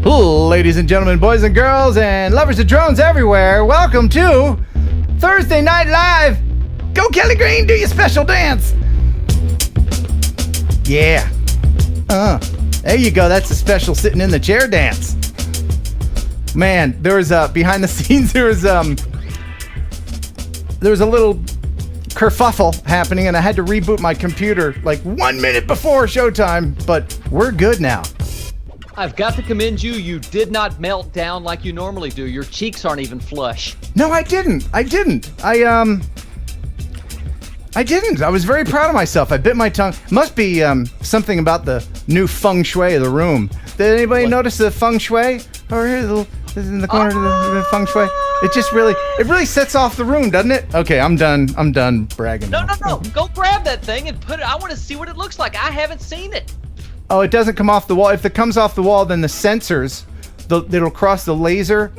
Ladies and gentlemen, boys and girls, and lovers of drones everywhere, welcome to Thursday Night Live. Go Kelly Green, do your special dance. Yeah. There you go. That's a special sitting in the chair dance. Man, there was behind the scenes, there was a little kerfuffle happening, and I had to reboot my computer like 1 minute before showtime, but we're good now. I've got to commend you. You did not melt down like you normally do. Your cheeks aren't even flush. No, I didn't. I didn't. I was very proud of myself. I bit my tongue. Must be something about the new feng shui of the room. Did anybody notice the feng shui over here? This is in the corner of the feng shui. It just really sets off the room, doesn't it? Okay, I'm done bragging. No. Go grab that thing and put it. I want to see what it looks like. I haven't seen it. Oh, it doesn't come off the wall. If it comes off the wall, then the sensors, it'll cross the laser,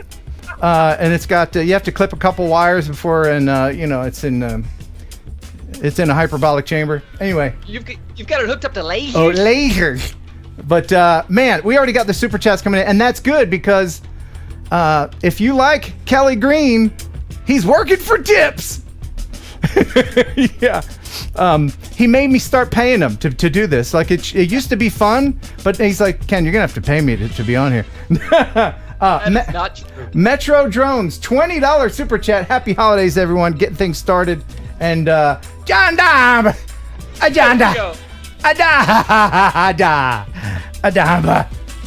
and it's got. You have to clip a couple wires before, and it's in a hyperbolic chamber. Anyway, you've got it hooked up to lasers. Oh, lasers! But man, we already got the super chats coming in, and that's good because if you like Kelly Green, he's working for tips. Yeah. He made me start paying him to do this. Like it used to be fun, but he's like, Ken, you're gonna have to pay me to be on here. That's not true. Metro Drones, $20 super chat. Happy holidays, everyone. Getting things started. And John Dom, John Dom,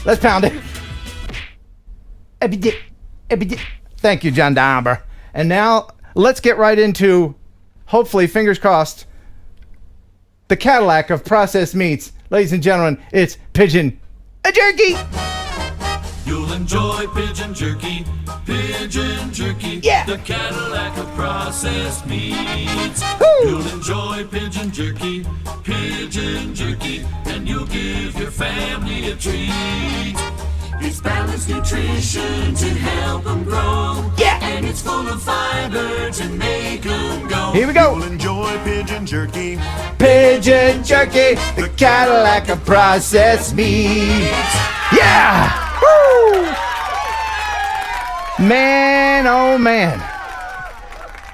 let's pound it. Thank you, John Dom. And now let's get right into, hopefully, fingers crossed, the Cadillac of processed meats. Ladies and gentlemen, it's Pigeon Jerky. You'll enjoy pigeon jerky, Yeah. the Cadillac of processed meats. Woo. You'll enjoy pigeon jerky, and you'll give your family a treat. It's balanced nutrition to help them grow. Yeah. And it's full of fiber to make them go. Here we go. You'll enjoy pigeon jerky. Pigeon Jerky, the Cadillac of processed meats. Yeah! Woo! Man, oh man.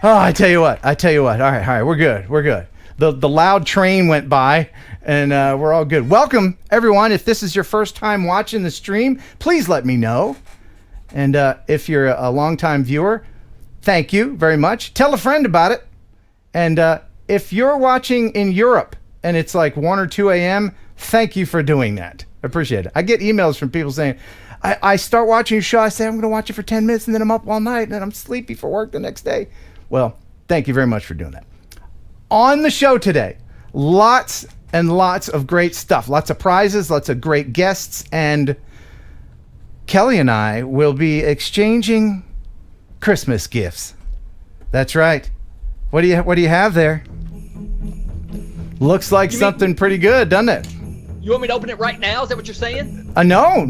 Oh, I tell you what. All right, we're good. The loud train went by, and we're all good. Welcome, everyone. If this is your first time watching the stream, please let me know. And if you're a longtime viewer, thank you very much. Tell a friend about it. And if you're watching in Europe and it's like 1 or 2 a.m., thank you for doing that. I appreciate it. I get emails from people saying, I start watching your show, I say I'm going to watch it for 10 minutes, and then I'm up all night, and then I'm sleepy for work the next day. Well, thank you very much for doing that. On the show today, lots and lots of great stuff. Lots of prizes, lots of great guests, and Kelly and I will be exchanging Christmas gifts. That's right. What do you have there? Looks like something pretty good, doesn't it? You want me to open it right now? Is that what you're saying? No,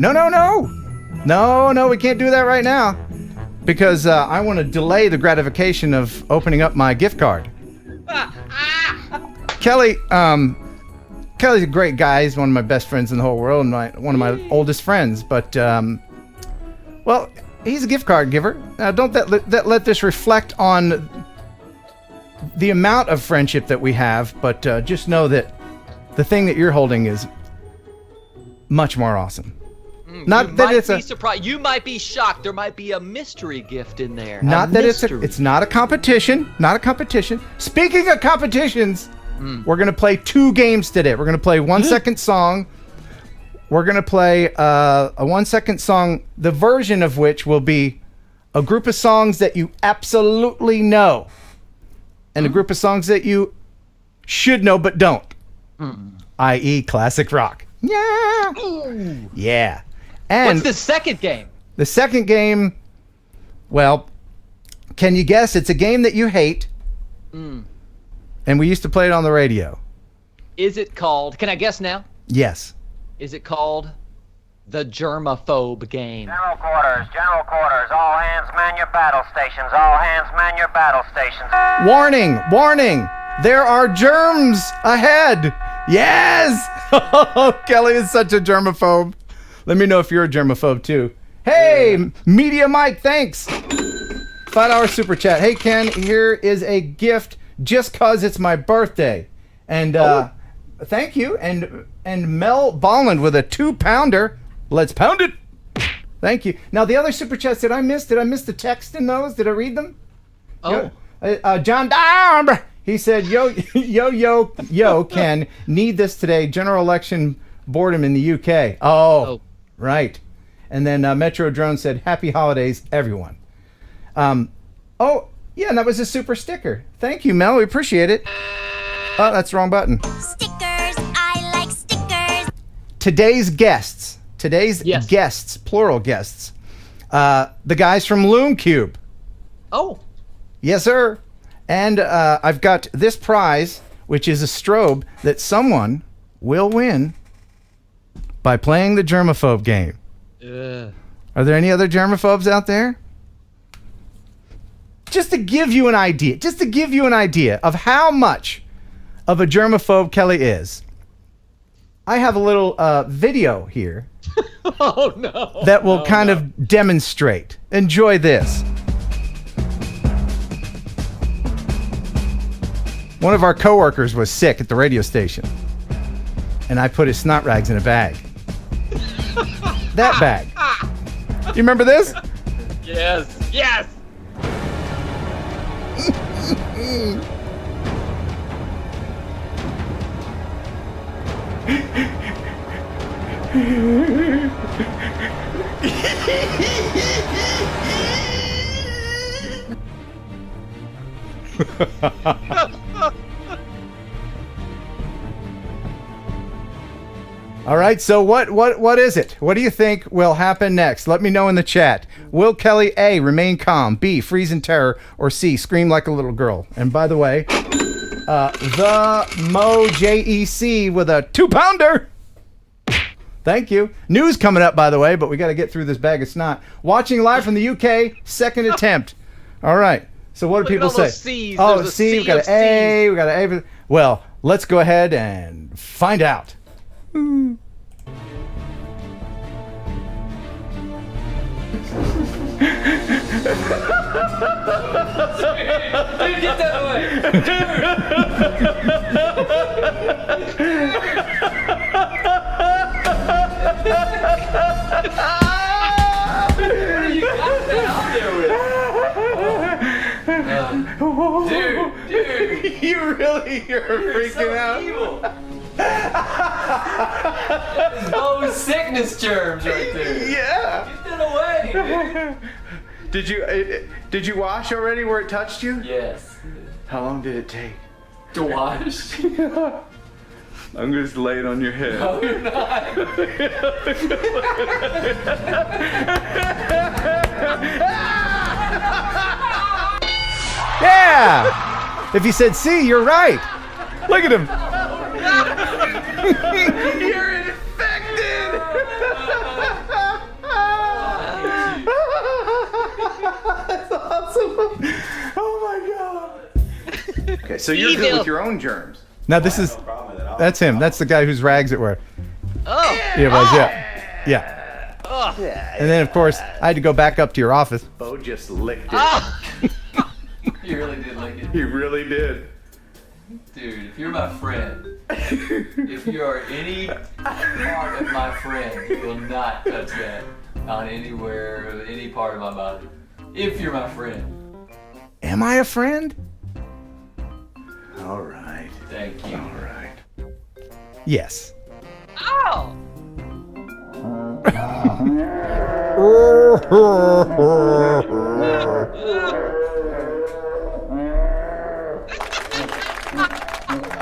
we can't do that right now because I want to delay the gratification of opening up my gift card. Kelly's a great guy. He's one of my best friends in the whole world and one of my oldest friends. But well, he's a gift card giver. Now, don't let this reflect on the amount of friendship that we have, but just know that the thing that you're holding is much more awesome. Not that it's a surprised. You might be shocked. There might be a mystery gift in there. Not that it's not a competition. Not a competition. Speaking of competitions, we're gonna play 2 games today. We're gonna play 1 second song. We're gonna play a 1 second song, the version of which will be a group of songs that you absolutely know, and a group of songs that you should know but don't, i.e. classic rock. Yeah. Yeah. And what's the second game? The second game, well, can you guess? It's a game that you hate. And we used to play it on the radio. Is it called, can I guess now? Yes. Is it called the Germophobe game? General quarters, all hands man your battle stations, all hands man your battle stations. Warning, there are germs ahead. Yes! Kelly is such a germaphobe. Let me know if you're a germaphobe too. Hey, Media Mike, thanks. $5 super chat. Hey Ken, here is a gift just cause it's my birthday. And thank you. And Mel Bolland with a 2-pounder. Let's pound it. Thank you. Now the other super chats, did I miss the text in those? Did I read them? Oh. John Darb. He said, yo, Ken, need this today. General election boredom in the UK. Oh. Right. And then Metro Drone said, happy holidays, everyone. Yeah, and that was a super sticker. Thank you, Mel. We appreciate it. Oh, that's the wrong button. Stickers. I like stickers. Today's guests, plural guests, the guys from Lume Cube. Oh. Yes, sir. And I've got this prize, which is a strobe that someone will win by playing the germaphobe game. Are there any other germaphobes out there? Just to give you an idea of how much of a germaphobe Kelly is, I have a little video here Oh, no. that will kind of demonstrate. Enjoy this. One of our coworkers was sick at the radio station, and I put his snot rags in a bag. That bag. You remember this? Yes. Yes. All right, so what is it? What do you think will happen next? Let me know in the chat. Will Kelly A, remain calm, B, freeze in terror, or C, scream like a little girl? And by the way, the Mo JEC with a 2-pounder. Thank you. News coming up, by the way, but we got to get through this bag of snot. Watching live from the UK, second attempt. All right. So what do people say? C's. Oh, There's a C, we sea got of an A, C's. we got an A. Well, let's go ahead and find out. Dude, get that away. What are you got that out there with? Dude. You're freaking out. Evil. Oh, sickness germs right there. Yeah. Get that away, dude. Did you wash already where it touched you? Yes. How long did it take? To wash? I'm just lay it on your head. No, you're not. Yeah! If you said C, you're right. Look at him. You're infected. That's awesome. Oh my god. Okay, so you're good with your own germs. Now this is, that's him. That's the guy whose rags it were. Oh. Yeah, it was, yeah. Yeah. And then, of course, I had to go back up to your office. Bo just licked it. You really did like it. He really did. Dude, if you're my friend, if you are any part of my friend, you will not touch that on anywhere, any part of my body. If you're my friend. Am I a friend? All right. Thank you. All right. Yes. Ow!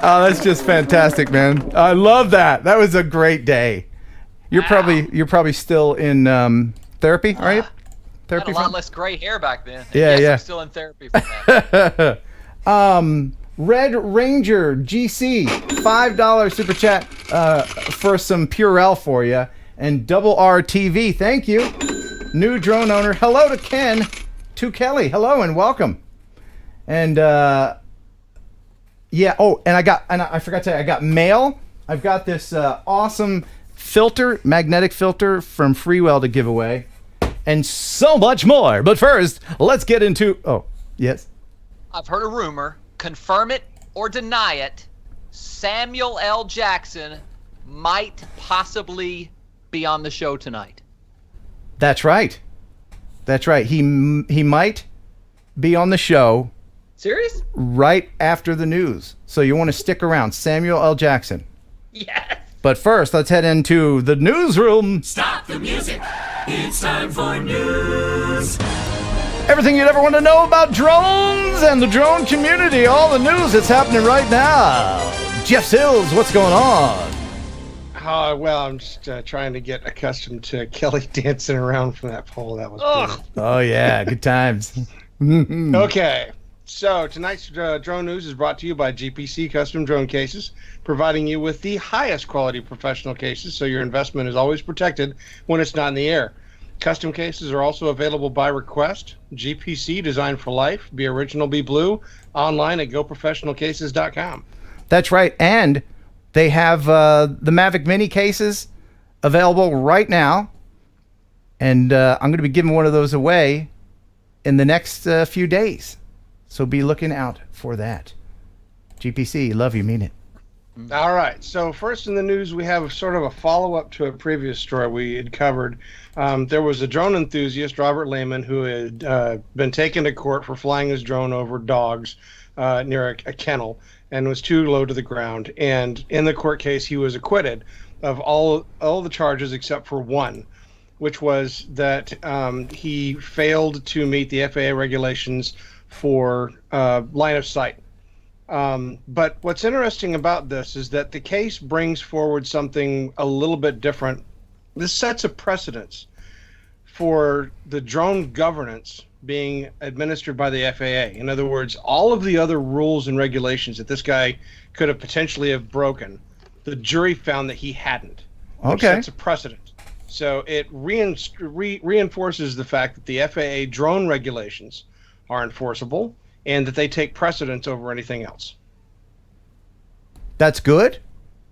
Oh, that's just fantastic, man. I love that. That was a great day. You're probably still in therapy, are you? I Therapy. had a lot less gray hair back then. Yeah, Yes, yeah. I'm still in therapy for that. Red Ranger GC, $5 super chat for some Purell for you, and Double R TV. Thank you. New drone owner. Hello to Ken, to Kelly. Hello and welcome. And yeah. Oh, and I forgot to say, I got mail. I've got this awesome magnetic filter from Freewell to give away, and so much more. But first, let's get into... Oh, yes? I've heard a rumor. Confirm it or deny it. Samuel L. Jackson might possibly be on the show tonight. That's right. That's right. He might be on the show Serious? right after the news. So you want to stick around. Samuel L. Jackson. Yes. But first, let's head into the newsroom. Stop the music. It's time for news. Everything you'd ever want to know about drones and the drone community. All the news that's happening right now. Jeff Sills, what's going on? Well, I'm just trying to get accustomed to Kelly dancing around from that pole. That was cool. Oh, yeah. Good times. Okay. So tonight's drone news is brought to you by GPC Custom Drone Cases, providing you with the highest quality professional cases so your investment is always protected when it's not in the air. Custom cases are also available by request. GPC, designed for life. Be original, be blue. Online at goprofessionalcases.com. That's right. And they have the Mavic Mini cases available right now. And I'm going to be giving one of those away in the next few days. So be looking out for that. GPC, love you, mean it. All right. So first in the news, we have sort of a follow-up to a previous story we had covered. There was a drone enthusiast, Robert Lehman, who had been taken to court for flying his drone over dogs near a kennel and was too low to the ground. And in the court case, he was acquitted of all the charges except for one, which was that he failed to meet the FAA regulations for line of sight. But what's interesting about this is that the case brings forward something a little bit different. This sets a precedence for the drone governance being administered by the FAA. In other words, all of the other rules and regulations that this guy could have potentially have broken, the jury found that he hadn't. Which sets a precedent. So it reinforces the fact that the FAA drone regulations are enforceable and that they take precedence over anything else. That's good?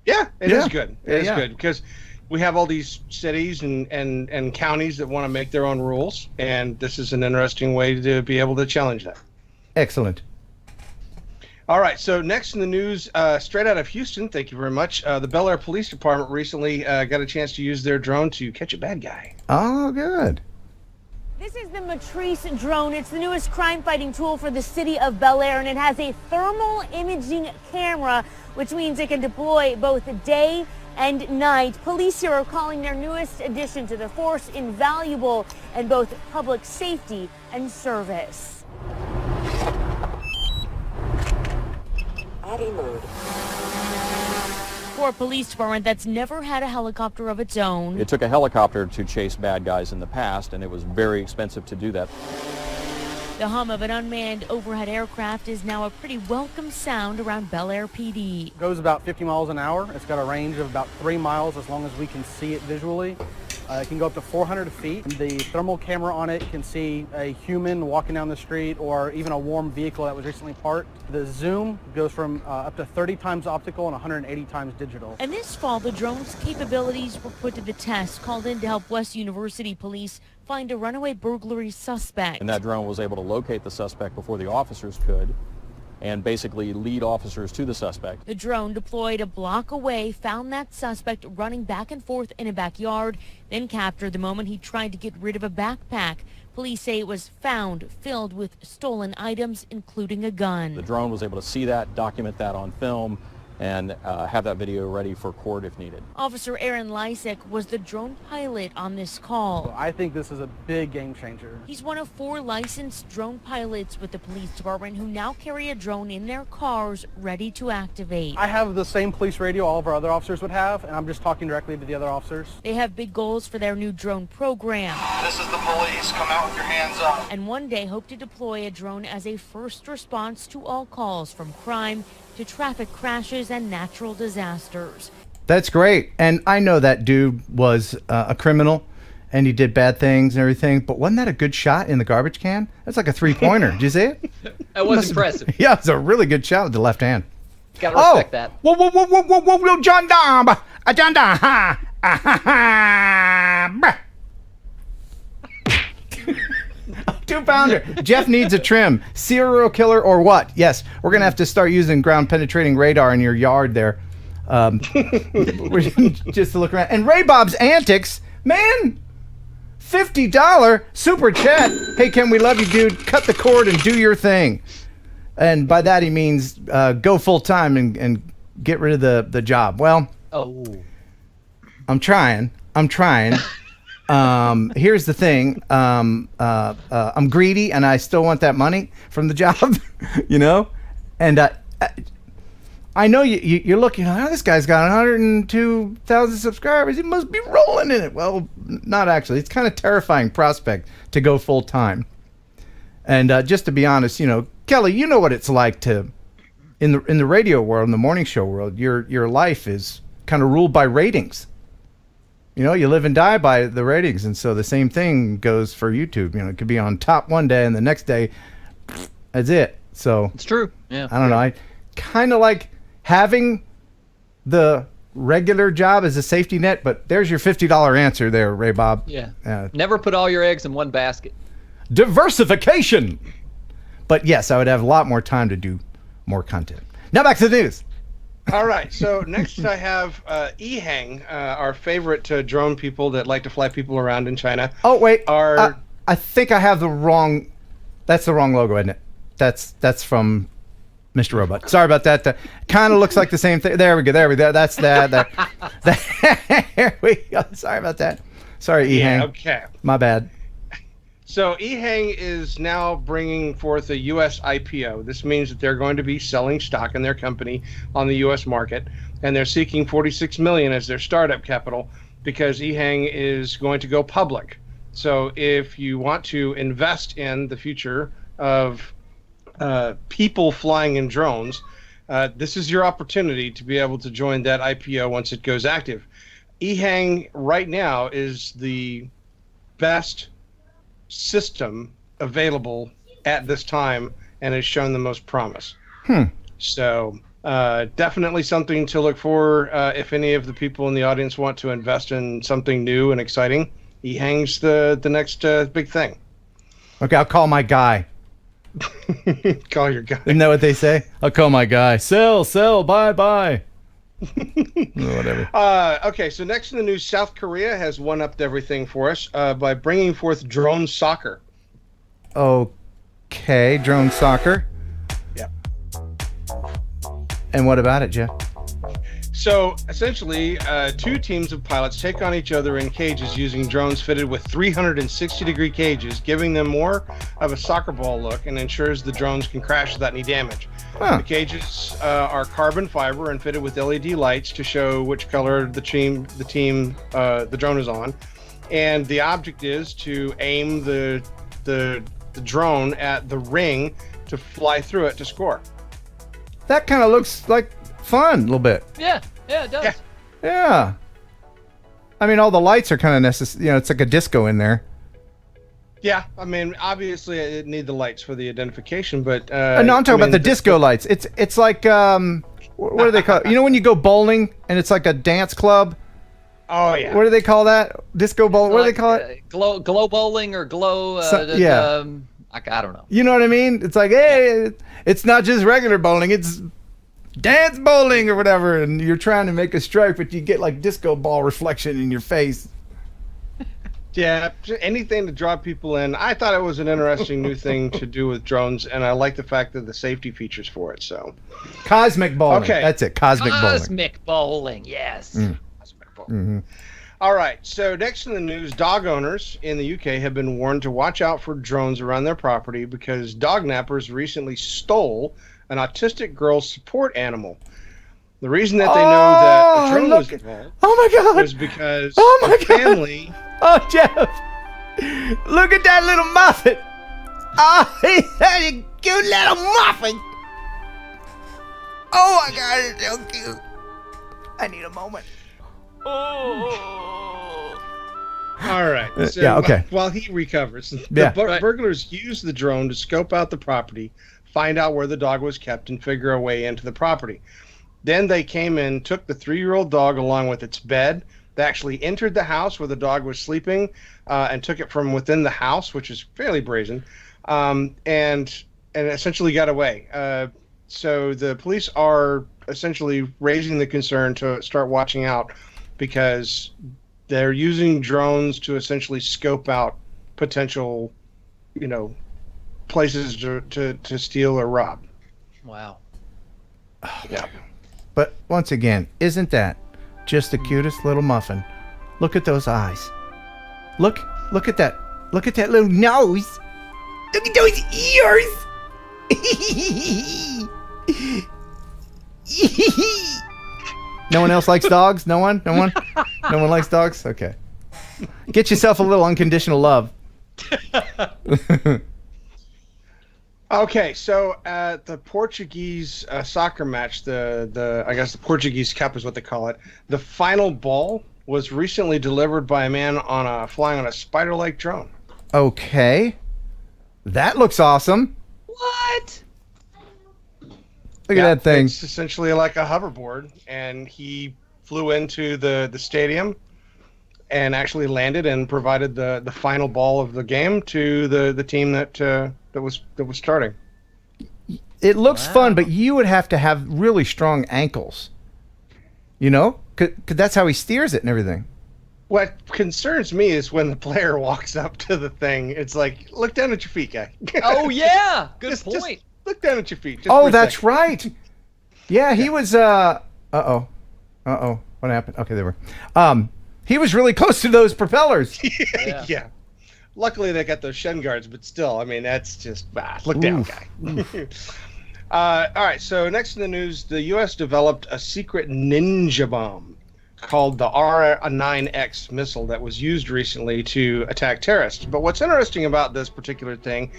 Yeah, it is good. It is good because we have all these cities and counties that want to make their own rules, and this is an interesting way to be able to challenge that. Excellent. All right, so next in the news, straight out of Houston, thank you very much. The Bel Air Police Department recently got a chance to use their drone to catch a bad guy. Oh, good. This is the Matrice drone. It's the newest crime-fighting tool for the city of Bel Air, and it has a thermal imaging camera, which means it can deploy both day and night. Police here are calling their newest addition to the force invaluable in both public safety and service. Adding mode. For a police department that's never had a helicopter of its own. It took a helicopter to chase bad guys in the past, and it was very expensive to do that. The hum of an unmanned overhead aircraft is now a pretty welcome sound around Bel Air PD. It goes about 50 miles an hour. It's got a range of about 3 miles as long as we can see it visually. It can go up to 400 feet. The thermal camera on it can see a human walking down the street or even a warm vehicle that was recently parked. The zoom goes from up to 30 times optical and 180 times digital. And this fall, the drone's capabilities were put to the test, called in to help West University police find a runaway burglary suspect. And that drone was able to locate the suspect before the officers could, and basically lead officers to the suspect. The drone, deployed a block away, found that suspect running back and forth in a backyard, then captured the moment he tried to get rid of a backpack. Police say it was found filled with stolen items, including a gun. The drone was able to see that, document that on film, and have that video ready for court if needed. Officer Aaron Lysek was the drone pilot on this call. I think this is a big game changer. He's one of 4 licensed drone pilots with the police department who now carry a drone in their cars ready to activate. I have the same police radio all of our other officers would have, and I'm just talking directly to the other officers. They have big goals for their new drone program. This is the police. Come out with your hands up. And one day hope to deploy a drone as a first response to all calls, from crime to traffic crashes and natural disasters. That's great. And I know that dude was a criminal and he did bad things and everything, but wasn't that a good shot in the garbage can? That's like a 3-pointer. Did you see it? That was impressive. Yeah, it's a really good shot with the left hand. Gotta respect that. Whoa, gendarme! A gendarme! Two-pounder. Jeff needs a trim. Serial killer or what? Yes, we're going to have to start using ground-penetrating radar in your yard there. Just to look around. And Ray Bob's Antics, man, $50 super chat. Hey, Ken, we love you, dude. Cut the cord and do your thing. And by that he means go full-time and get rid of the job. Well, I'm trying. Here's the thing. I'm greedy, and I still want that money from the job, you know. And I know you're looking. Oh, this guy's got 102,000 subscribers. He must be rolling in it. Well, not actually. It's kind of terrifying prospect to go full time. And just to be honest, you know, Kelly, you know what it's like to in the radio world, in the morning show world. Your life is kind of ruled by ratings. You know, you live and die by the ratings, and so the same thing goes for YouTube. You know, it could be on top one day, and the next day, that's it. So it's true. Yeah. I don't know. I kind of like having the regular job as a safety net, but there's your $50 answer there, Ray Bob. Yeah. Never put all your eggs in one basket. Diversification. But yes, I would have a lot more time to do more content. Now back to the news. All right, so next I have Ehang, our favorite drone people that like to fly people around in China. Oh, wait. I think I have the wrong... That's the wrong logo, isn't it? That's from Mr. Robot. Sorry about that. Kind of looks like the same thing. There we go. That's that. There we go. Sorry about that. Sorry, Ehang. Yeah, okay. My bad. So Ehang is now bringing forth a U.S. IPO. This means that they're going to be selling stock in their company on the U.S. market, and they're seeking $46 million as their startup capital because Ehang is going to go public. So if you want to invest in the future of people flying in drones, this is your opportunity to be able to join that IPO once it goes active. Ehang right now is the best system available at this time and has shown the most promise. So definitely something to look for if any of the people in the audience want to invest in something new and exciting. Ehang's the next big thing. Okay, I'll call my guy. Call your guy. Isn't that what they say? I'll call my guy. Sell, buy. Whatever. Okay, so next in the news, South Korea has one-upped everything for us by bringing forth drone soccer. Okay, drone soccer. Yep. And what about it, Jeff? So essentially, two teams of pilots take on each other in cages using drones fitted with 360-degree cages, giving them more of a soccer ball look and ensures the drones can crash without any damage. The cages are carbon fiber and fitted with LED lights to show which color the drone is on, and the object is to aim the drone at the ring to fly through it to score. That kind of looks like fun a little bit. Yeah, it does. Yeah. I mean, all the lights are kind of necessary. You know, it's like a disco in there. Yeah, I mean, obviously, it need the lights for the identification, but no, I'm talking about the disco lights. It's like what do they call it? You know, when you go bowling and it's like a dance club. Oh yeah. What do they call that? Disco bowling. What do they call it? Glow bowling or glow. I don't know. You know what I mean? It's like, hey, it's not just regular bowling. It's dance bowling or whatever, and you're trying to make a strike, but you get like disco ball reflection in your face. Yeah, anything to draw people in. I thought it was an interesting new thing to do with drones, and I like the fact that the safety features for it. So, cosmic bowling. Okay, that's it. Cosmic bowling. Yes. Cosmic bowling. Mm-hmm. All right. So next in the news, dog owners in the UK have been warned to watch out for drones around their property because dog nappers recently stole an autistic girl's support animal. The reason that they know that a drone was involved was because the family... Oh, Jeff! Look at that little muffin! Oh, he's such a cute little muffin! Oh my God, it's so cute! I need a moment. Oh. All right. So yeah, okay. While he recovers, the burglars used the drone to scope out the property, find out where the dog was kept, and figure a way into the property. Then they came in, took the 3-year-old dog along with its bed, They actually entered the house where the dog was sleeping and took it from within the house, which is fairly brazen, and essentially got away. So the police are essentially raising the concern to start watching out because they're using drones to essentially scope out potential, places to steal or rob. Wow. Yeah. But once again, isn't that just the cutest little muffin? Look at those eyes. Look at that. Look at that little nose. Look at those ears. No one else likes dogs? No one? No one? No one likes dogs? Okay. Get yourself a little unconditional love. Okay, so at the Portuguese soccer match, I guess the Portuguese Cup is what they call it, the final ball was recently delivered by a man flying on a spider-like drone. Okay. That looks awesome. What? Look at that thing. It's essentially like a hoverboard, and he flew into the stadium and actually landed and provided the final ball of the game to the team that was starting. It looks fun, but you would have to have really strong ankles. Cause that's how he steers it and everything. What concerns me is when the player walks up to the thing, it's like, look down at your feet, guy. Oh, yeah. Good point. Just look down at your feet. Oh, that's right. Yeah, he was, uh-oh. What happened? Okay, they were. He was really close to those propellers. Yeah. Luckily, they got those shin guards, but still, I mean, that's just, look down, guy. All right, so next in the news, the U.S. developed a secret ninja bomb called the R9X missile that was used recently to attack terrorists. But what's interesting about this particular thing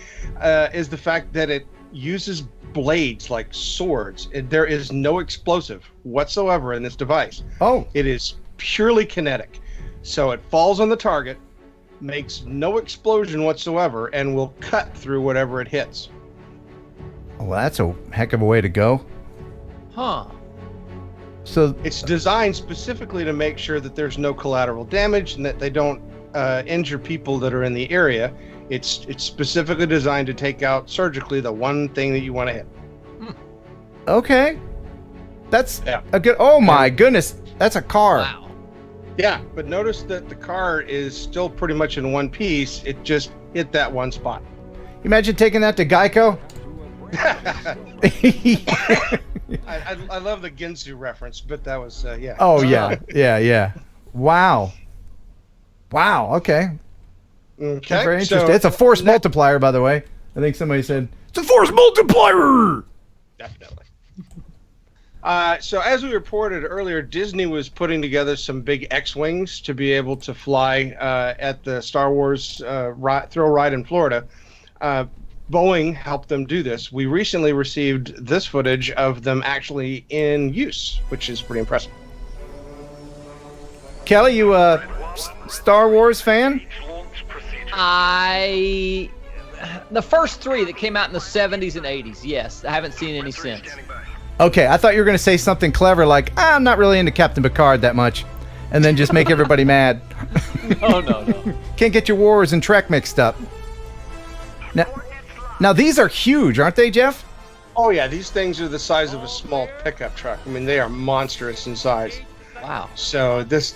is the fact that it uses blades like swords. There is no explosive whatsoever in this device. Oh. It is purely kinetic. So it falls on the target, makes no explosion whatsoever, and will cut through whatever it hits. Well, that's a heck of a way to go. Huh. So it's designed specifically to make sure that there's no collateral damage and that they don't injure people that are in the area. It's specifically designed to take out surgically the one thing that you want to hit. Okay. That's a good... Oh, my goodness. That's a car. Wow. Yeah, but notice that the car is still pretty much in one piece. It just hit that one spot. Imagine taking that to Geico. I love the Ginsu reference, but that was, yeah. Oh, yeah. Yeah. Wow. Okay. That's very interesting. It's a force multiplier, by the way. I think somebody said, it's a force multiplier! Definitely. So as we reported earlier, Disney was putting together some big X-Wings to be able to fly at the Star Wars thrill ride in Florida. Boeing helped them do this. We recently received this footage of them actually in use, which is pretty impressive. Kelly, you a Star Wars fan? The first three that came out in the 70s and 80s, yes. I haven't seen any since. Okay, I thought you were going to say something clever like, I'm not really into Captain Picard that much, and then just make everybody mad. No. Can't get your Wars and Trek mixed up. Now these are huge, aren't they, Jeff? Oh, yeah, these things are the size of a small pickup truck. I mean, they are monstrous in size. Wow. So that's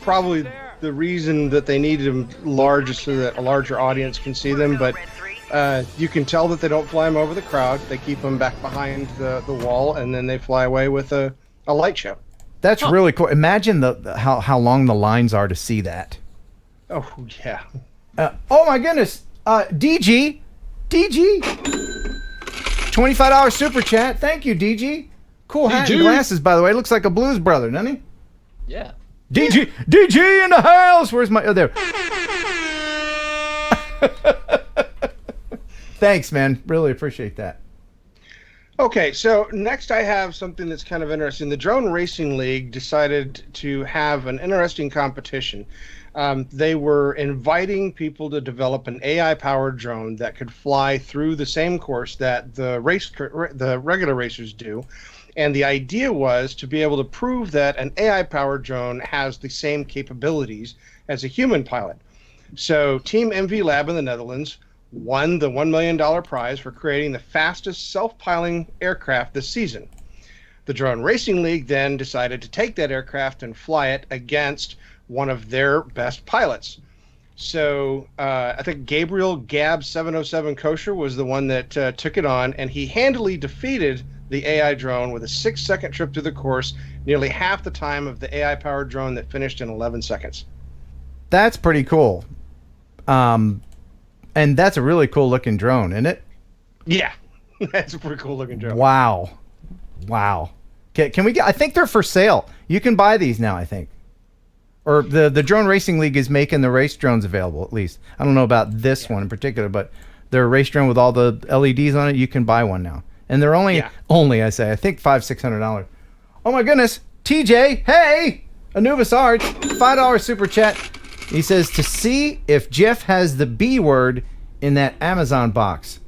probably the reason that they needed them large so that a larger audience can see them, but you can tell that they don't fly them over the crowd. They keep them back behind the wall, and then they fly away with a light show. That's really cool. Imagine how long the lines are to see that. Oh, yeah. Oh, my goodness. DG, $25 super chat. Thank you, DG. Cool hat and glasses, by the way. Looks like a blues brother, doesn't he? Yeah. DG in the house. Where's my... Oh, there. Thanks, man. Really appreciate that. Okay, so next I have something that's kind of interesting. The Drone Racing League decided to have an interesting competition. They were inviting people to develop an AI-powered drone that could fly through the same course that the regular racers do, And the idea was to be able to prove that an AI-powered drone has the same capabilities as a human pilot. So Team MV Lab in the Netherlands won the $1 million prize for creating the fastest self-piloting aircraft this season. The Drone Racing League then decided to take that aircraft and fly it against one of their best pilots. So I think Gabriel Gab 707 Kosher was the one that took it on, and he handily defeated the AI drone with a 6-second trip through the course, nearly half the time of the AI-powered drone that finished in 11 seconds. That's pretty cool. And that's a really cool looking drone, isn't it? Yeah, that's a pretty cool looking drone. Wow. Can we get? I think they're for sale. You can buy these now, I think. Or the Drone Racing League is making the race drones available, at least. I don't know about this one in particular, but they're a race drone with all the LEDs on it. You can buy one now. And they're only I think $500-$600. Oh my goodness. TJ, hey! Anubis Arch, $5 super chat. He says, to see if Jeff has the B word in that Amazon box.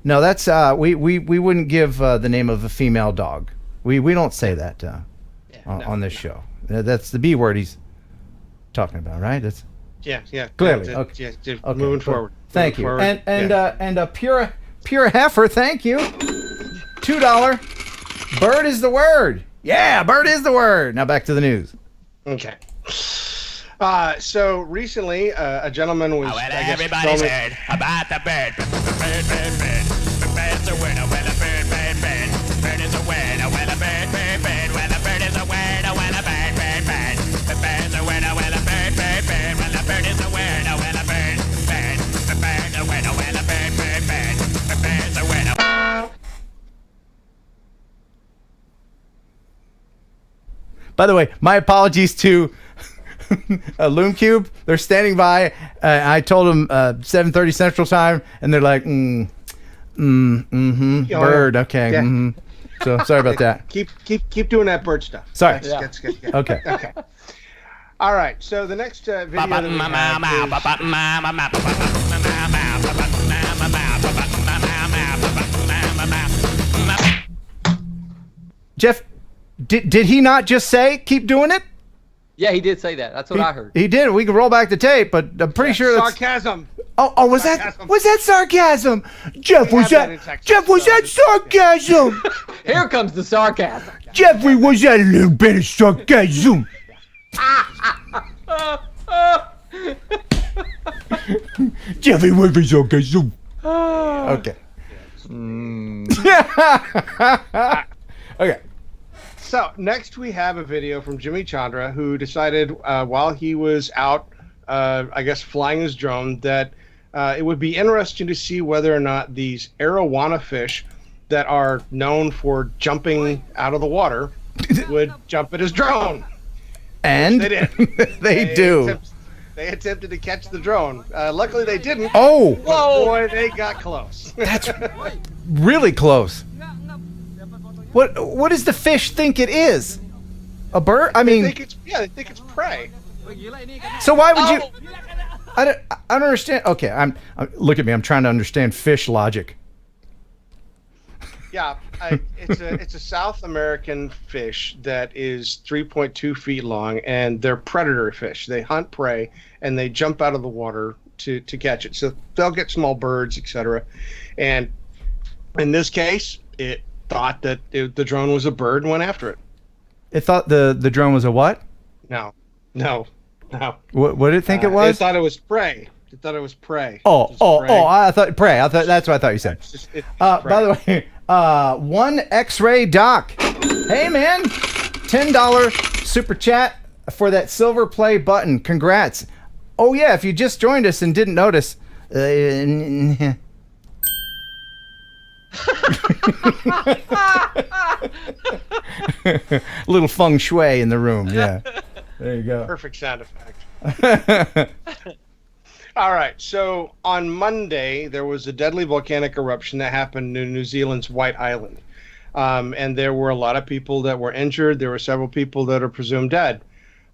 No, that's we wouldn't give the name of a female dog. We don't say that on this show. That's the B word he's talking about, right? That's clearly okay. Moving forward. Thank you. And a pure heifer. Thank you. $2. Bird is the word. Yeah, bird is the word. Now back to the news. Okay. So recently, a gentleman was. Everybody's heard about the bird. Bird's a winner when a bird. Bird is a winner when a bird. When a bird is a winner when a bird. The bird's a winner when a bird. When a bird is a winner when a bird. The bird's a winner when a bird. The bird's a winner. By the way, my apologies to Lume Cube. They're standing by. I told them 7:30 Central Time, and they're like, bird. Okay. Yeah. So sorry about that. Keep doing that bird stuff. Sorry. That's good. Okay. Okay. All right. So the next video that we have Jeff, did he not just say keep doing it? Yeah, he did say that. That's what I heard. He did. We can roll back the tape, but I'm pretty sure that's sarcasm. Oh, was that sarcasm? Jeff, was that sarcasm? Here comes the sarcasm. Jeffrey, was that a little bit of sarcasm? Jeffrey, was that sarcasm? Okay. Okay. So next we have a video from Jimmy Chandra, who decided while he was out, I guess flying his drone, that it would be interesting to see whether or not these arowana fish that are known for jumping out of the water would jump at his drone. And they did. they do. They attempted to catch the drone. Luckily they didn't. Oh! Whoa! Boy, they got close. That's really close. What does the fish think it is? A bird? I mean, they think it's prey. So why would you? I don't understand. Okay, I'm look at me. I'm trying to understand fish logic. Yeah, it's a South American fish that is 3.2 feet long, and they're predator fish. They hunt prey and they jump out of the water to catch it. So they'll get small birds, etc. And in this case, it thought that the drone was a bird and went after it. It thought the drone was a what? No. What did it think it was? It thought it was prey. It thought it was prey. Oh! I thought prey. I thought that's what I thought you said. By the way, one X-ray Doc. Hey man, $10 super chat for that silver play button. Congrats. Oh yeah, if you just joined us and didn't notice. Little feng shui in the room. Yeah, there you go. Perfect sound effect. All right, so on Monday there was a deadly volcanic eruption that happened in New Zealand's White Island, and there were a lot of people that were injured. There were several people that are presumed dead.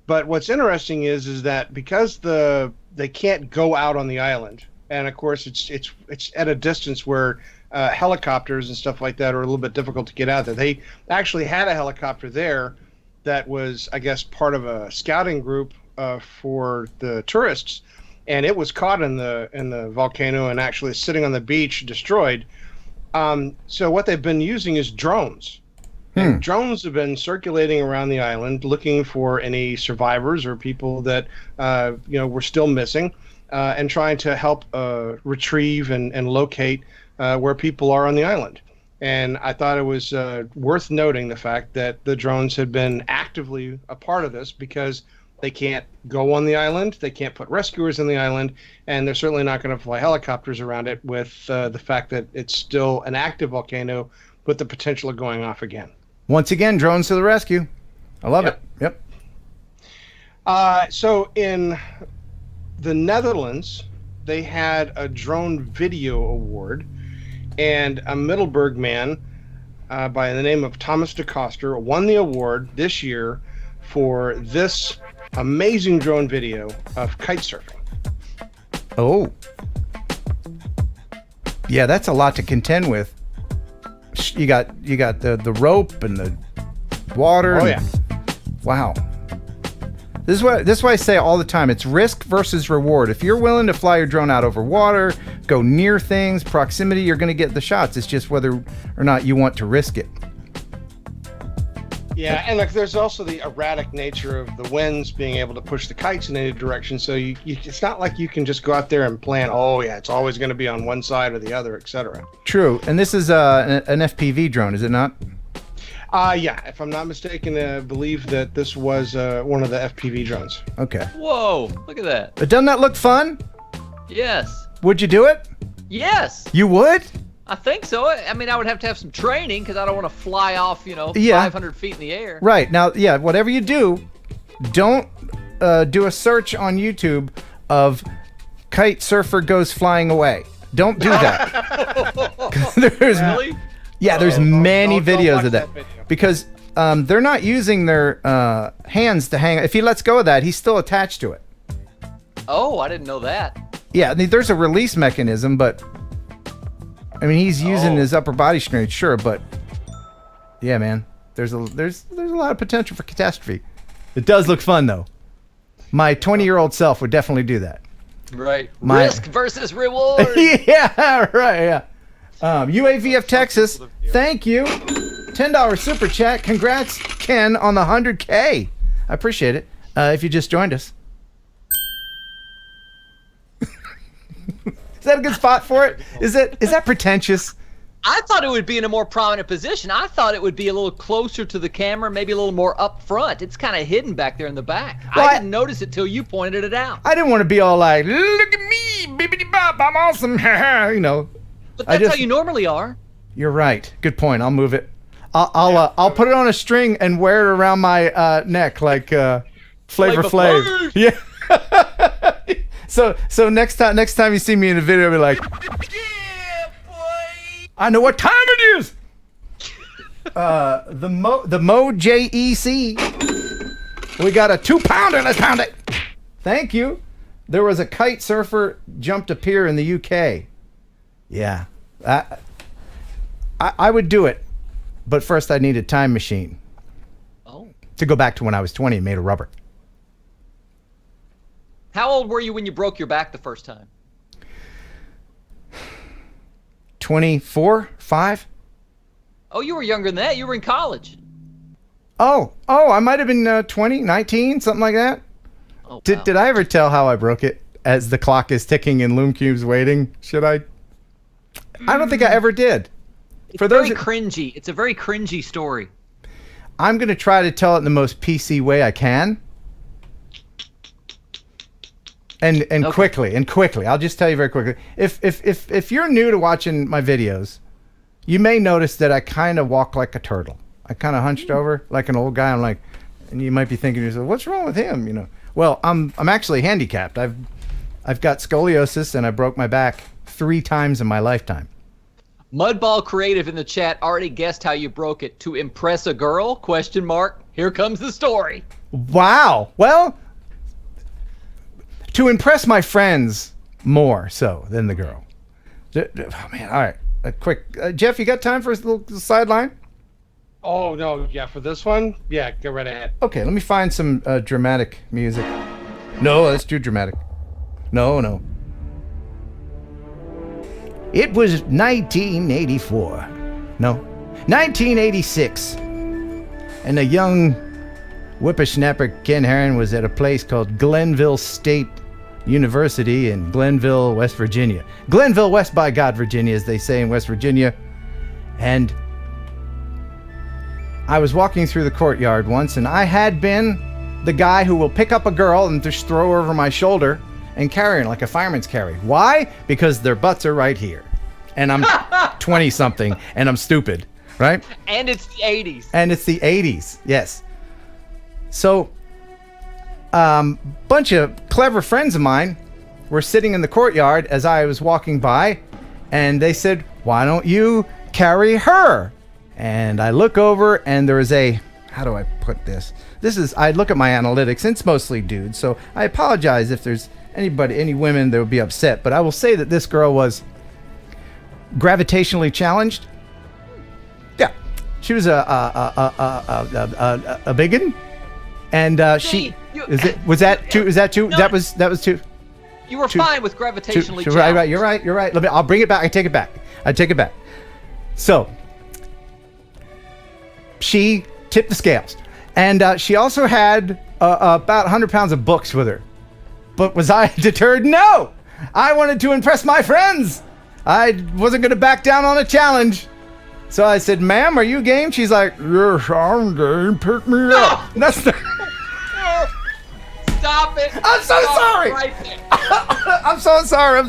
But what's interesting is that because they can't go out on the island, and of course it's at a distance where helicopters and stuff like that are a little bit difficult to get out there. They actually had a helicopter there that was, I guess, part of a scouting group for the tourists, and it was caught in the volcano and actually sitting on the beach, destroyed. So what they've been using is drones. And drones have been circulating around the island looking for any survivors or people that were still missing, and trying to help retrieve and locate where people are on the island. And I thought it was worth noting the fact that the drones had been actively a part of this, because they can't go on the island, they can't put rescuers on the island, and they're certainly not going to fly helicopters around it with the fact that it's still an active volcano with the potential of going off again. Once again, drones to the rescue. I love it. Yep. So in the Netherlands, they had a drone video award, and a Middelburg man by the name of Thomas de Koster won the award this year for this amazing drone video of kite surfing. Oh. Yeah, that's a lot to contend with. You got the rope and the water. Oh, yeah. Wow. This is what I say all the time. It's risk versus reward. If you're willing to fly your drone out over water, go near things, proximity, you're going to get the shots. It's just whether or not you want to risk it. Yeah, and there's also the erratic nature of the winds being able to push the kites in any direction. So it's not like you can just go out there and plan, oh, yeah, it's always going to be on one side or the other, etc. True. And this is an FPV drone, is it not? Yeah, if I'm not mistaken, I believe that this was one of the FPV drones. Okay. Whoa, look at that. But doesn't that look fun? Yes. Would you do it? Yes. You would? I think so. I mean, I would have to have some training because I don't want to fly off, 500 feet in the air. Right. Now, yeah, whatever you do, don't do a search on YouTube of kite surfer goes flying away. Don't do that. Really? Yeah, there's many don't videos watch of that. video. Because they're not using their hands to hang. If he lets go of that, he's still attached to it. Oh, I didn't know that. Yeah, I mean, there's a release mechanism, but I mean, he's using his upper body strength, sure, but yeah, man, there's a lot of potential for catastrophe. It does look fun though. My 20-year-old self would definitely do that. Right. Risk versus reward. Yeah, right. Yeah. UAVF Texas, thank you. $10 super chat. Congrats, Ken, on the 100K. I appreciate it. If you just joined us. Is that a good spot for it? Is that pretentious? I thought it would be in a more prominent position. I thought it would be a little closer to the camera, maybe a little more up front. It's kind of hidden back there in the back. Well, I didn't notice it till you pointed it out. I didn't want to be all like, look at me, bibbidi bop, I'm awesome, But that's how you normally are. You're right. Good point. I'll move it. I'll put it on a string and wear it around my neck like Flavor Flav. Yeah. So next time you see me in a video, I'll be like, yeah, boy. I know what time it is. The Mo JEC. We got a 2-pounder. Let's pound it. Thank you. There was a kite surfer jumped a pier in the UK. Yeah, I would do it, but first I need a time machine. Oh. To go back to when I was 20 and made of rubber. How old were you when you broke your back the first time? 24, 5. Oh, you were younger than that. You were in college. Oh, I might have been 20, 19, something like that. Oh, wow. Did I ever tell how I broke it as the clock is ticking and Lume Cube's waiting? Should I? I don't think I ever did. It's very cringy. It's a very cringy story. I'm going to try to tell it in the most PC way I can. And okay. quickly. I'll just tell you very quickly. If you're new to watching my videos, you may notice that I kind of walk like a turtle. I kind of hunched over like an old guy. I'm like, and you might be thinking to yourself, what's wrong with him? Well, I'm actually handicapped. I've got scoliosis and I broke my back 3 times in my lifetime. Mudball Creative in the chat already guessed how you broke it. To impress a girl? ? Here comes the story. Wow. Well, to impress my friends more so than the girl. Oh, man. All right. a quick. Jeff, you got time for a little sideline? Oh, no. Yeah, for this one? Yeah, go right ahead. Okay, let me find some dramatic music. No, that's too dramatic. No. It was 1984. No, 1986. And a young whippersnapper, Ken Heron, was at a place called Glenville State University in Glenville, West Virginia. Glenville, West by God, Virginia, as they say in West Virginia. And I was walking through the courtyard once, and I had been the guy who will pick up a girl and just throw her over my shoulder and carry her like a fireman's carry. Why? Because their butts are right here. And I'm 20-something, and I'm stupid, right? And it's the 80s. And it's the 80s, yes. So, bunch of clever friends of mine were sitting in the courtyard as I was walking by, and they said, why don't you carry her? And I look over, and there is a, how do I put this? I look at my analytics, and it's mostly dudes, so I apologize if there's any women that would be upset, but I will say that this girl was gravitationally challenged. Yeah, she was a biggin, and was that two? No, that was two. You were fine with gravitationally challenged. Right. You're right. I'll bring it back. I take it back. So she tipped the scales, and she also had about 100 pounds of books with her. But was I deterred? No! I wanted to impress my friends! I wasn't going to back down on a challenge. So I said, ma'am, are you game? She's like, yes, I'm game. Pick me up. That's the... Stop it! I'm so sorry! Right there. I'm so sorry.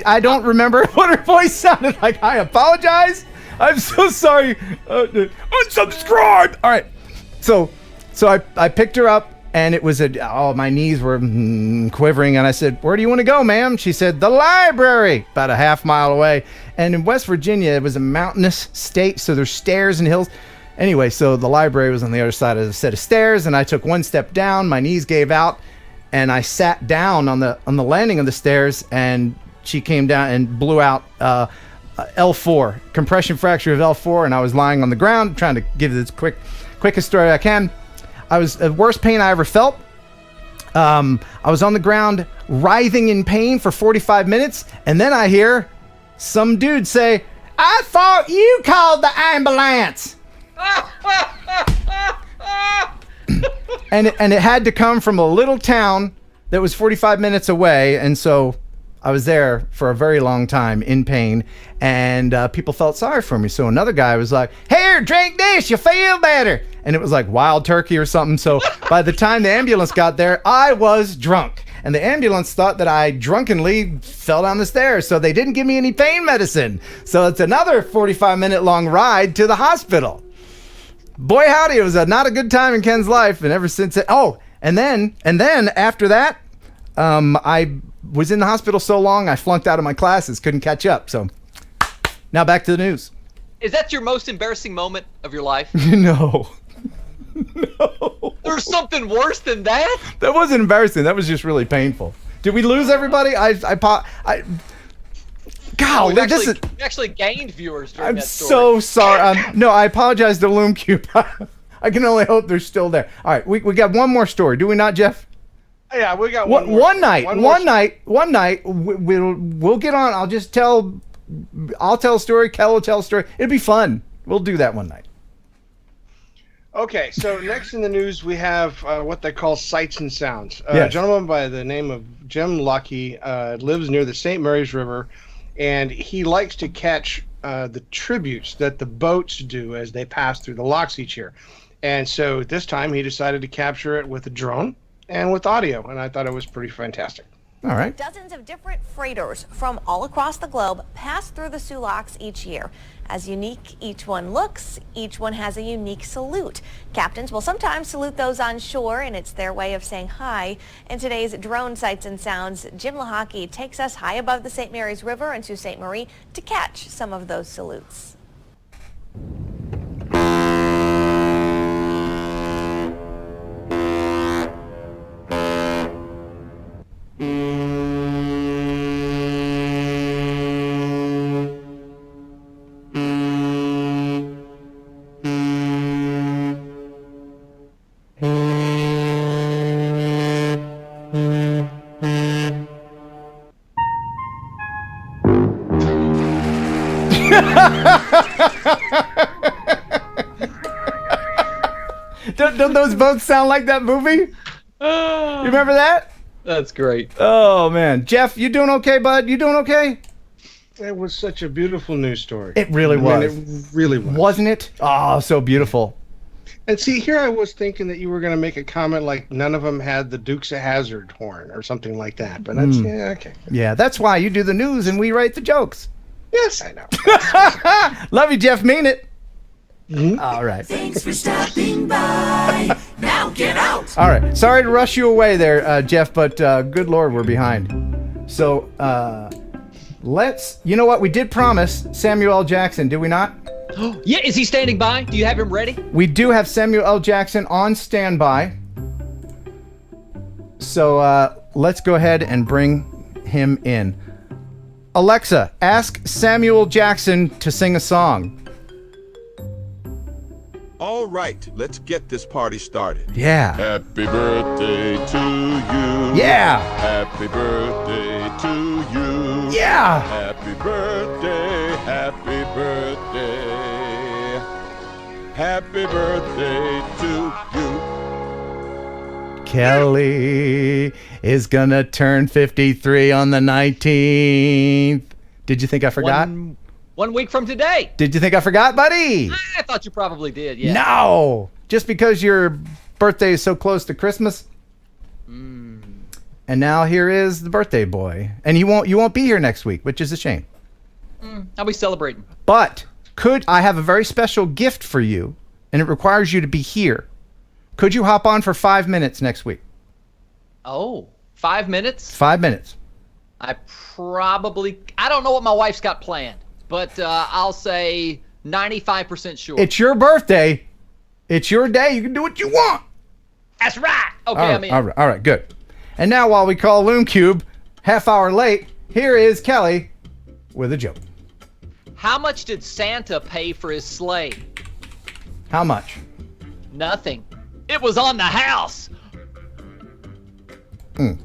I don't remember what her voice sounded like. I apologize. I'm so sorry. Unsubscribe! All right. So I picked her up. And it was my knees were quivering. And I said, where do you want to go, ma'am? She said, the library, about a half mile away. And in West Virginia, it was a mountainous state, so there's stairs and hills. Anyway, so the library was on the other side of the set of stairs, and I took one step down, my knees gave out, and I sat down on the landing of the stairs, and she came down and blew out L4, compression fracture of L4, and I was lying on the ground trying to give this quickest story I can. I was the worst pain I ever felt. I was on the ground writhing in pain for 45 minutes, and then I hear some dude say, I thought you called the ambulance. and it had to come from a little town that was 45 minutes away, and so I was there for a very long time in pain, and people felt sorry for me. So another guy was like, here, drink this, you'll feel better. And it was like wild turkey or something. So by the time the ambulance got there, I was drunk. And the ambulance thought that I drunkenly fell down the stairs. So they didn't give me any pain medicine. So it's another 45-minute long ride to the hospital. Boy, howdy, it was not a good time in Ken's life. And ever since and then after that, I was in the hospital so long, I flunked out of my classes, couldn't catch up. So now back to the news. Is that your most embarrassing moment of your life? No. There's something worse than that? That wasn't embarrassing. That was just really painful. Did we lose everybody? God, we actually gained viewers during that story. I'm so sorry. No, I apologize to Lume Cube. I can only hope they're still there. All right, we got one more story. Do we not, Jeff? Yeah, we got one night. We'll get on. I'll tell a story. Kel will tell a story. It'll be fun. We'll do that one night. Okay, so next in the news we have what they call sights and sounds. Yes. A gentleman by the name of Jim Lucky lives near the St. Mary's River, and he likes to catch the tributes that the boats do as they pass through the locks each year. And so this time he decided to capture it with a drone and with audio, and I thought it was pretty fantastic. All right. Dozens of different freighters from all across the globe pass through the Soo Locks each year. As unique each one looks, each one has a unique salute. Captains will sometimes salute those on shore, and it's their way of saying hi. In today's Drone Sights and Sounds, Jim Lahaki takes us high above the St. Mary's River and Sault Ste. Marie to catch some of those salutes. Don't those both sound like that movie? You remember that? That's great. Oh man, Jeff, you doing okay, bud? You doing okay? It was such a beautiful news story. It really was. It really was. Wasn't it? Oh, so beautiful. And see, here I was thinking that you were going to make a comment like none of them had the Dukes of Hazzard horn or something like that. But that's yeah, okay. Yeah, that's why you do the news and we write the jokes. Yes, I know. Love you, Jeff. Mean it. All right. Thanks for stopping by. Now get out. All right. Sorry to rush you away there, Jeff, but good Lord, we're behind. So let's, you know what? We did promise Samuel L. Jackson, did we not? Yeah, is he standing by? Do you have him ready? We do have Samuel L. Jackson on standby. So let's go ahead and bring him in. Alexa, ask Samuel Jackson to sing a song. All right, let's get this party started. Yeah. Happy birthday to you. Yeah. Happy birthday to you. Yeah. Happy birthday, happy birthday. Happy birthday to you. Kelly is gonna turn 53 on the 19th. Did you think I forgot? 1 week from today. Did you think I forgot, buddy? I thought you probably did, yeah. No! Just because your birthday is so close to Christmas. And now here is the birthday boy. And you won't be here next week, which is a shame. I'll be celebrating. But I have a very special gift for you, and it requires you to be here. Could you hop on for 5 minutes next week? Oh, 5 minutes? 5 minutes. I don't know what my wife's got planned, but I'll say 95% sure. It's your birthday. It's your day. You can do what you want. That's right. Okay, I'm in. All right, good. And now while we call Lume Cube, half hour late, here is Kelly with a joke. How much did Santa pay for his sleigh? How much? Nothing. It was on the house. You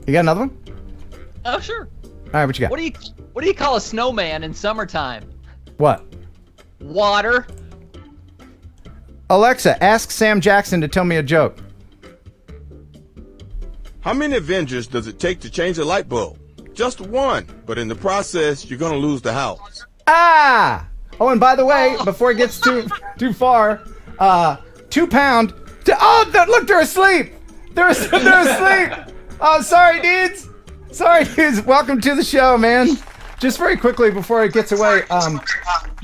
got another one? Oh, sure. All right, what you got? What do you call a snowman in summertime? What? Water. Alexa, ask Sam Jackson to tell me a joke. How many Avengers does it take to change a light bulb? Just one, but in the process, you're gonna lose the house. Ah! Oh, and by the way, before it gets too far, 2 pound. Look, they're asleep. They're asleep. Oh, sorry, dudes. Welcome to the show, man. Just very quickly before it gets away,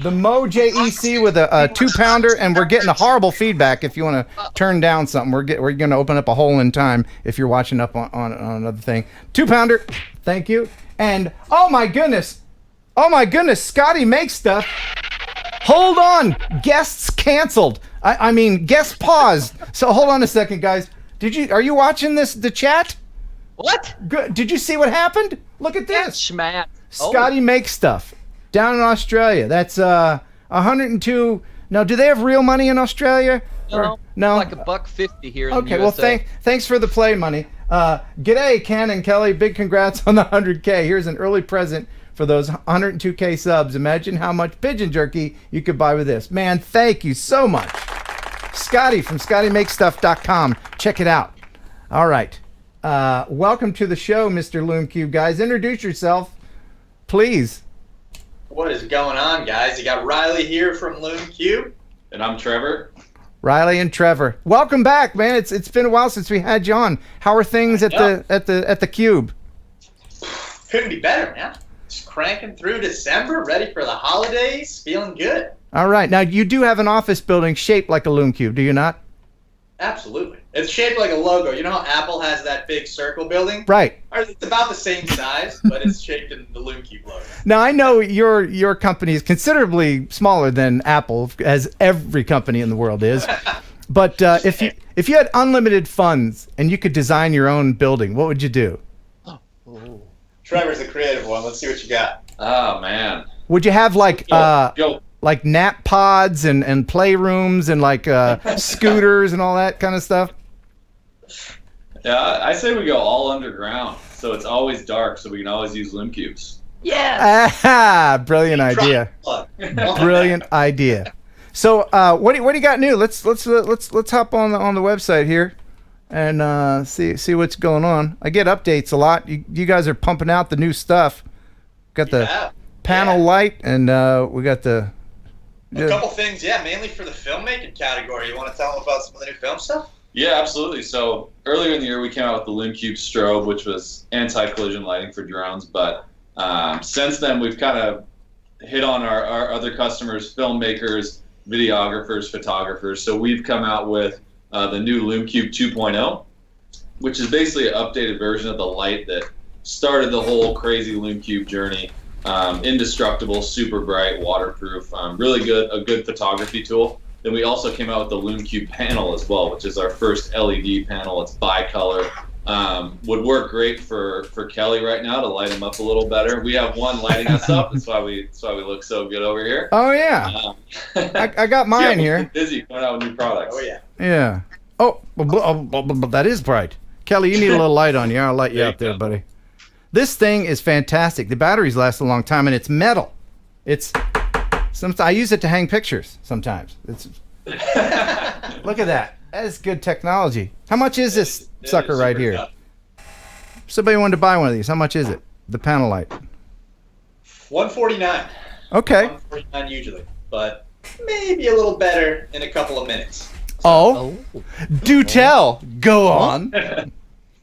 the Mo JEC with a 2-pounder, and we're getting a horrible feedback. If you want to turn down something, we're going to open up a hole in time if you're watching up on another thing. 2-pounder, thank you. And oh my goodness, Scotty makes stuff. Hold on, guests canceled. I mean, guests paused. So hold on a second, guys. Are you watching the chat? What? Good. Did you see what happened? Look at this. Schmat. Scotty makes stuff down in Australia. That's 102. Now, do they have real money in Australia? No. Like $1.50 here in the Okay, well, thanks for the play money. G'day, Ken and Kelly. Big congrats on the 100K. Here's an early present for those 102K subs. Imagine how much pigeon jerky you could buy with this. Man, thank you so much. Scotty from ScottyMakesStuff.com. Check it out. All right. Welcome to the show, Mr. Lume Cube. Guys, introduce yourself, please. What is going on, guys? You got Riley here from Lume Cube, and I'm Trevor. Riley and Trevor, welcome back, man. It's been a while since we had you on. How are things at the Cube? Couldn't be better, man. Just cranking through December, ready for the holidays, feeling good. All right, now you do have an office building shaped like a Lume Cube, do you not? Absolutely. It's shaped like a logo. You know how Apple has that big circle building? Right. It's about the same size, but it's shaped in the Lume Cube logo. Now, I know your company is considerably smaller than Apple, as every company in the world is. But if you had unlimited funds and you could design your own building, what would you do? Trevor's the creative one. Let's see what you got. Oh, man. Would you have like Go. like nap pods and playrooms and like scooters and all that kind of stuff? Yeah, I say we go all underground, so it's always dark, so we can always use Lume Cubes. Ah, brilliant idea. Brilliant idea. So, what do you got new? Let's hop on the website here and see what's going on. I get updates a lot. You guys are pumping out the new stuff. Got the panel light, and we got the a couple things. Yeah, mainly for the filmmaking category. You want to tell them about some of the new film stuff? Yeah, absolutely. So earlier in the year, we came out with the Lume Cube strobe, which was anti-collision lighting for drones. But since then, we've kind of hit on our other customers, filmmakers, videographers, photographers. So we've come out with the new Lume Cube 2.0, which is basically an updated version of the light that started the whole crazy Lume Cube journey. Indestructible, super bright, waterproof, really good, a good photography tool. Then we also came out with the Lume Cube panel as well, which is our first LED panel. It's bicolor. Would work great for Kelly right now to light him up a little better. We have one lighting us up. That's why we look so good over here. Oh yeah, I got mine here. Busy coming out with new products. Oh yeah. Yeah. Oh, that is bright. Kelly, you need a little light on you. I'll light you up there, buddy. This thing is fantastic. The batteries last a long time, and it's metal. I use it to hang pictures sometimes. Look at that. That is good technology. How much is this sucker right here? If somebody wanted to buy one of these, how much is it? The panel light. $149. Okay. $149 usually, but maybe a little better in a couple of minutes. Oh. Do tell. Go on.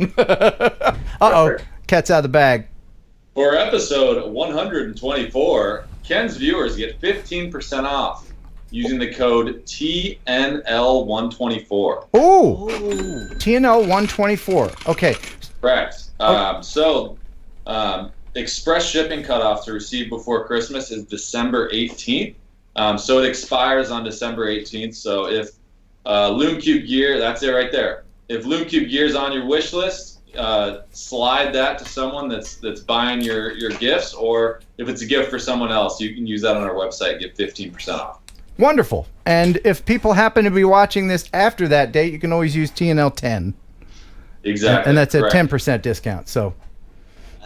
Uh-oh. Cat's out of the bag. For episode 124, Ken's viewers get 15% off using the code TNL124. Ooh. TNL124. Okay. Correct. Express shipping cutoff to receive before Christmas is December 18th. So it expires on December 18th. So if Lume Cube gear, that's it right there. If Lume Cube gear is on your wish list, slide that to someone that's buying your gifts, or if it's a gift for someone else, you can use that on our website, get 15% off. Wonderful. And if people happen to be watching this after that date, you can always use TNL 10. Exactly. And that's a correct. 10% discount. So,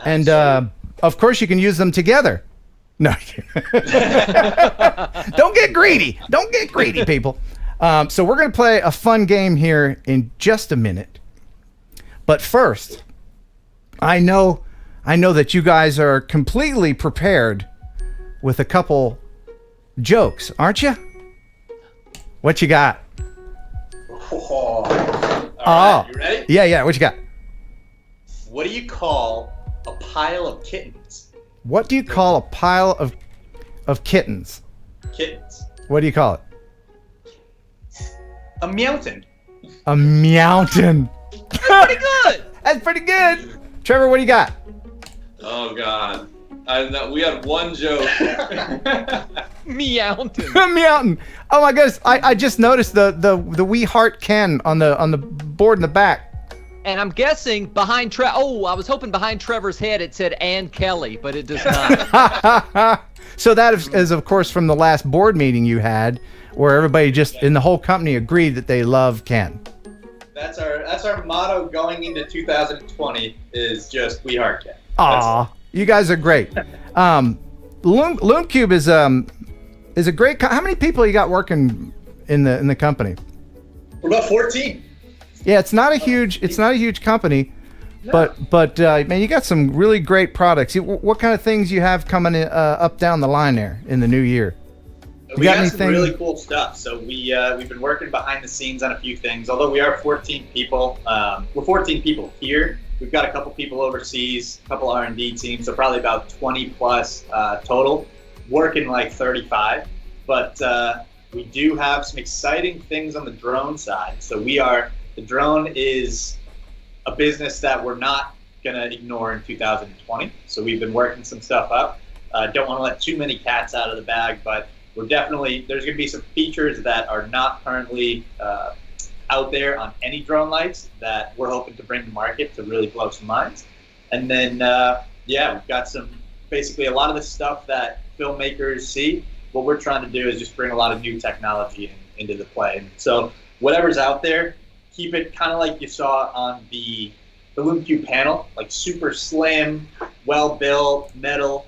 and of course you can use them together. No. Don't get greedy. Don't get greedy, people. So we're going to play a fun game here in just a minute. But first, I know that you guys are completely prepared with a couple jokes, aren't you? What you got? All right, you ready? Yeah. What you got? What do you call a pile of kittens? What do you call a pile of kittens? Kittens. What do you call it? A mountain. A mountain. That's pretty good. That's pretty good. Trevor, what do you got? Oh God, we had one joke. Meowton. Meowton. Oh my goodness! I just noticed the We Heart Ken on the board in the back. And I'm guessing behind I was hoping behind Trevor's head it said "and Kelly," but it does not. So that is of course from the last board meeting you had, where everybody just in the whole company agreed that they love Ken. That's our motto going into 2020 is just We Heart Ken. Aw, you guys are great. Lume Cube is a great. How many people you got working in the company? We're about 14. Yeah, it's not a huge company, no. but man, you got some really great products. What kind of things you have coming up down the line there in the new year? We got some really cool stuff. So we've been working behind the scenes on a few things. Although we are 14 people, we're 14 people here. We've got a couple people overseas, a couple R&D teams, so probably about 20 plus total, working like 35. But we do have some exciting things on the drone side. So the drone is a business that we're not gonna ignore in 2020. So we've been working some stuff up. Don't want to let too many cats out of the bag, but there's going to be some features that are not currently out there on any drone lights that we're hoping to bring to market to really blow some minds. And then, we've got basically a lot of the stuff that filmmakers see. What we're trying to do is just bring a lot of new technology into the play. And so whatever's out there, keep it kind of like you saw on the Lume Cube panel, like super slim, well-built, metal.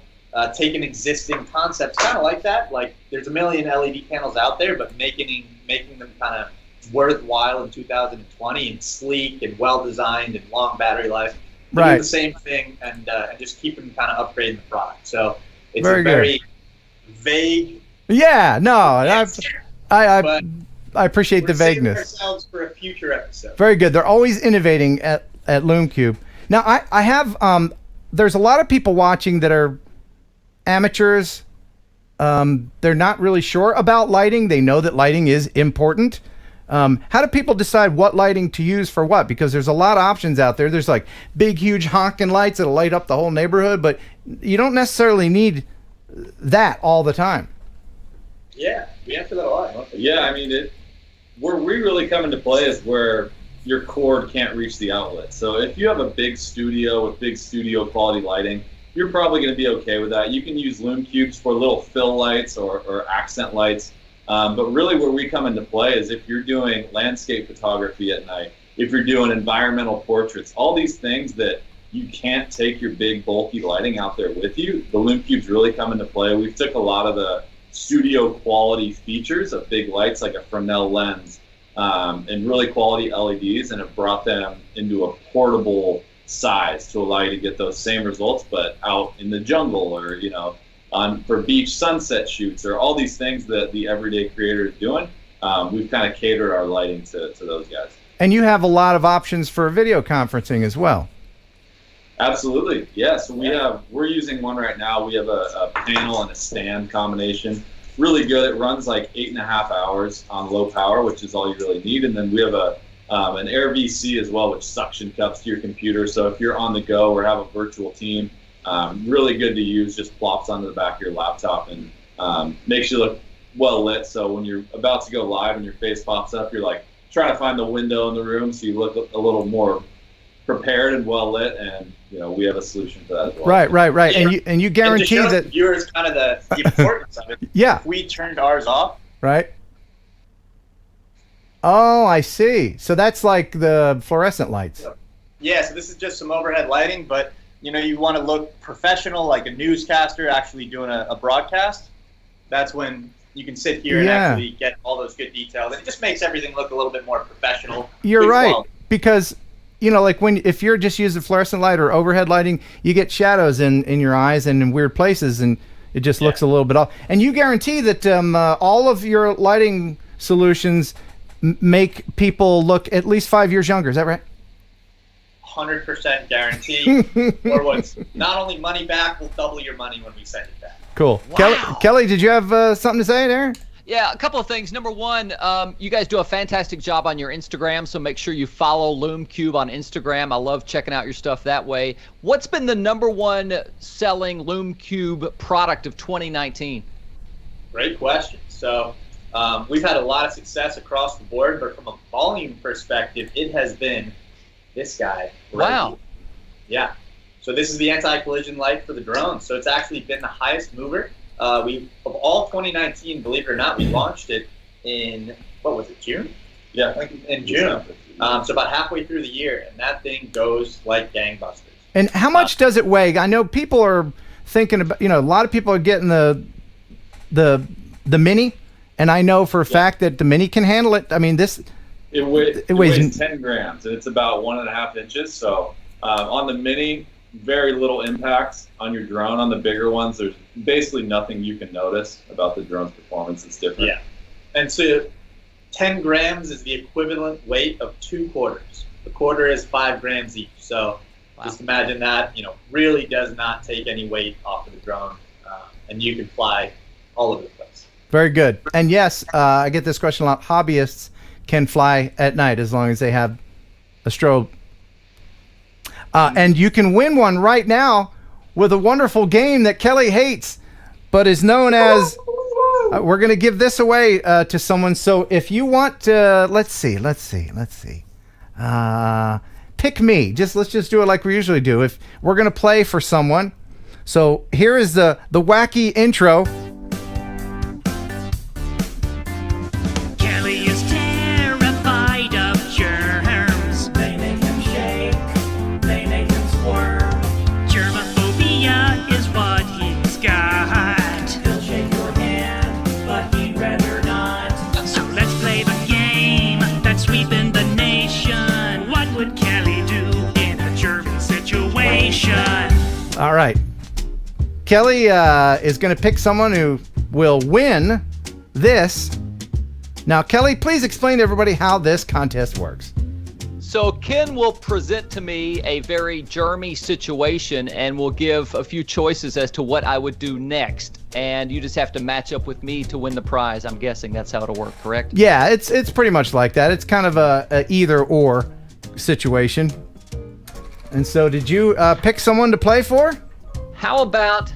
taking existing concepts kind of like that. Like there's a million LED panels out there, but making them kind of worthwhile in 2020 and sleek and well designed and long battery life. We do the same thing and just keep them kind of upgrading the product. So it's very vague. Yeah, no, I appreciate the vagueness. Ourselves for a future episode. Very good. They're always innovating at Lume Cube. Now I have there's a lot of people watching that are amateurs. They're not really sure about lighting. They know that lighting is important. How do people decide what lighting to use for what? Because there's a lot of options out there. There's like big, huge honking lights that'll light up the whole neighborhood, but you don't necessarily need that all the time. Yeah, we answer that a lot. Yeah, I mean, where we really come into play is where your cord can't reach the outlet. So if you have a big studio with big studio quality lighting, you're probably going to be okay with that. You can use Lume Cubes for little fill lights or accent lights. But really where we come into play is if you're doing landscape photography at night, if you're doing environmental portraits, all these things that you can't take your big bulky lighting out there with you, the Lume Cubes really come into play. We've took a lot of the studio quality features of big lights like a Fresnel lens and really quality LEDs and have brought them into a portable size to allow you to get those same results but out in the jungle or for beach sunset shoots or all these things that the everyday creator is doing. We've kind of catered our lighting to those guys. And you have a lot of options for video conferencing as well. Absolutely, yeah. So we're using one right now. We have a panel and a stand combination. Really good. It runs like 8.5 hours on low power, which is all you really need. And then we have an Air VC as well, which suction cups to your computer. So if you're on the go or have a virtual team, really good to use. Just plops onto the back of your laptop and makes you look well lit. So when you're about to go live and your face pops up, you're like trying to find the window in the room so you look a little more prepared and well lit, and we have a solution for that as well. Right. And you guarantee and to show that viewers kind of the importance of it. Yeah. If we turned ours off. Right. Oh, I see. So that's like the fluorescent lights. Yeah. So this is just some overhead lighting, but you want to look professional, like a newscaster actually doing a broadcast. That's when you can sit here and actually get all those good details. And it just makes everything look a little bit more professional. You're right, because like if you're just using fluorescent light or overhead lighting, you get shadows in your eyes and in weird places, and it just looks a little bit off. And you guarantee that all of your lighting solutions make people look at least 5 years younger. Is that right? 100% guarantee. Or what's not only money back, we'll double your money when we send it back. Cool. Wow. Kelly, did you have something to say there? Yeah, a couple of things. Number one, you guys do a fantastic job on your Instagram, so make sure you follow Lume Cube on Instagram. I love checking out your stuff that way. What's been the number one selling Lume Cube product of 2019? Great question. So we've had a lot of success across the board, but from a volume perspective, it has been this guy. Wow. Here. Yeah. So this is the anti-collision light for the drone. So it's actually been the highest mover. Of all 2019, believe it or not, we launched it in, June? Yeah. In June. So about halfway through the year, and that thing goes like gangbusters. And how much does it weigh? I know people are thinking about, a lot of people are getting the Mini, and I know for a fact that the Mini can handle it. I mean, it weighs 10 grams, and it's about 1.5 inches. So on the Mini, very little impact on your drone. On the bigger ones, there's basically nothing you can notice about the drone's performance. It's different. Yeah. And so 10 grams is the equivalent weight of 2 quarters. The quarter is 5 grams each. So just imagine that, really does not take any weight off of the drone. And you can fly all over the place. Very good. And yes, I get this question a lot. Hobbyists can fly at night as long as they have a strobe. And you can win one right now with a wonderful game that Kelly hates, but is known as, we're going to give this away to someone. So if you want to, let's see. Pick me. Let's just do it like we usually do. If we're going to play for someone. So here is the wacky intro. Kelly is terrified of germs. They make him shake. They make him squirm. Germophobia is what he's got. situation. All right. Kelly is going to pick someone who will win this. Now, Kelly, please explain to everybody how this contest works. So Ken will present to me a very germy situation and will give a few choices as to what I would do next. And you just have to match up with me to win the prize. I'm guessing that's how it'll work, correct? Yeah, it's pretty much like that. It's kind of a either or situation. And so did you pick someone to play for? How about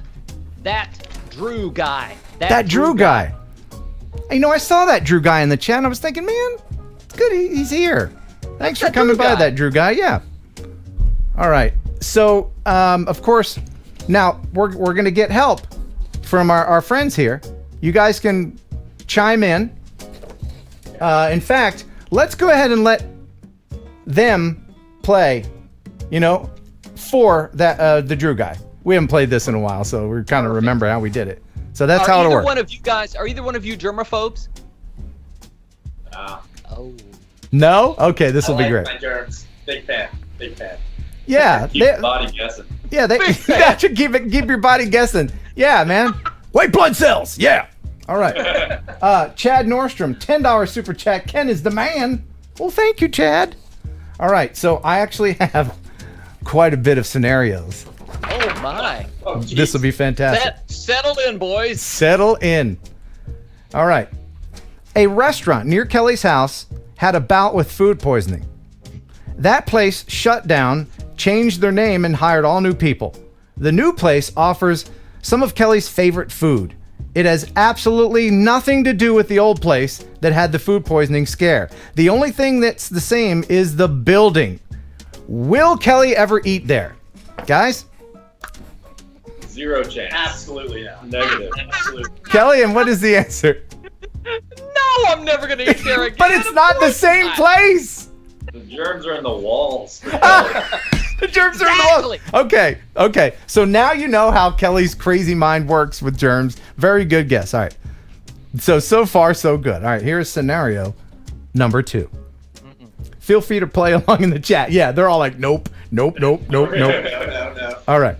that Drew guy? That Drew guy. You know, I saw that Drew guy in the chat and I was thinking, man, it's good he's here. Thanks for coming by, that Drew guy. Yeah. All right. So, of course, now we're going to get help from our friends here. You guys can chime in. In fact, let's go ahead and let them play, for that the Drew guy. We haven't played this in a while, so we kind of remember how we did it. So that's how it'll work. Are either one of you germophobes? Oh. No? Okay, this will be great. My germs. Big fan. Yeah. Keep your body guessing. Yeah, that should keep your body guessing. Yeah, man. White blood cells. Yeah. All right. Chad Nordstrom, $10 super chat. Ken is the man. Well, thank you, Chad. All right, so I actually have quite a bit of scenarios. Oh, my. This will be fantastic. Settle in, boys. Settle in. All right. A restaurant near Kelly's house had a bout with food poisoning. That place shut down, changed their name, and hired all new people. The new place offers some of Kelly's favorite food. It has absolutely nothing to do with the old place that had the food poisoning scare. The only thing that's the same is the building. Will Kelly ever eat there? Guys? 0 chance. Absolutely not. Negative. Absolutely. Kelly, and what is the answer? No, I'm never going to eat there again. But it's not the same place. The germs are in the walls. The germs are in the walls. Okay. So now you know how Kelly's crazy mind works with germs. Very good guess. All right. So far, so good. All right, here's scenario number 2. Feel free to play along in the chat. Yeah, they're all like, nope. No. All right.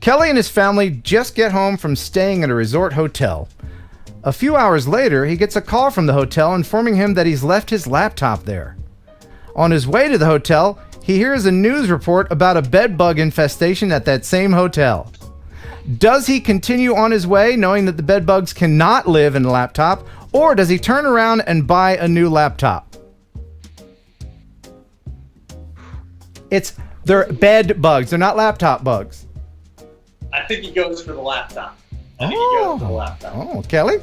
Kelly and his family just get home from staying at a resort hotel. A few hours later, he gets a call from the hotel informing him that he's left his laptop there. On his way to the hotel, he hears a news report about a bed bug infestation at that same hotel. Does he continue on his way knowing that the bed bugs cannot live in the laptop, or does he turn around and buy a new laptop? They're bed bugs. They're not laptop bugs. I think he goes for the laptop. Oh, Kelly?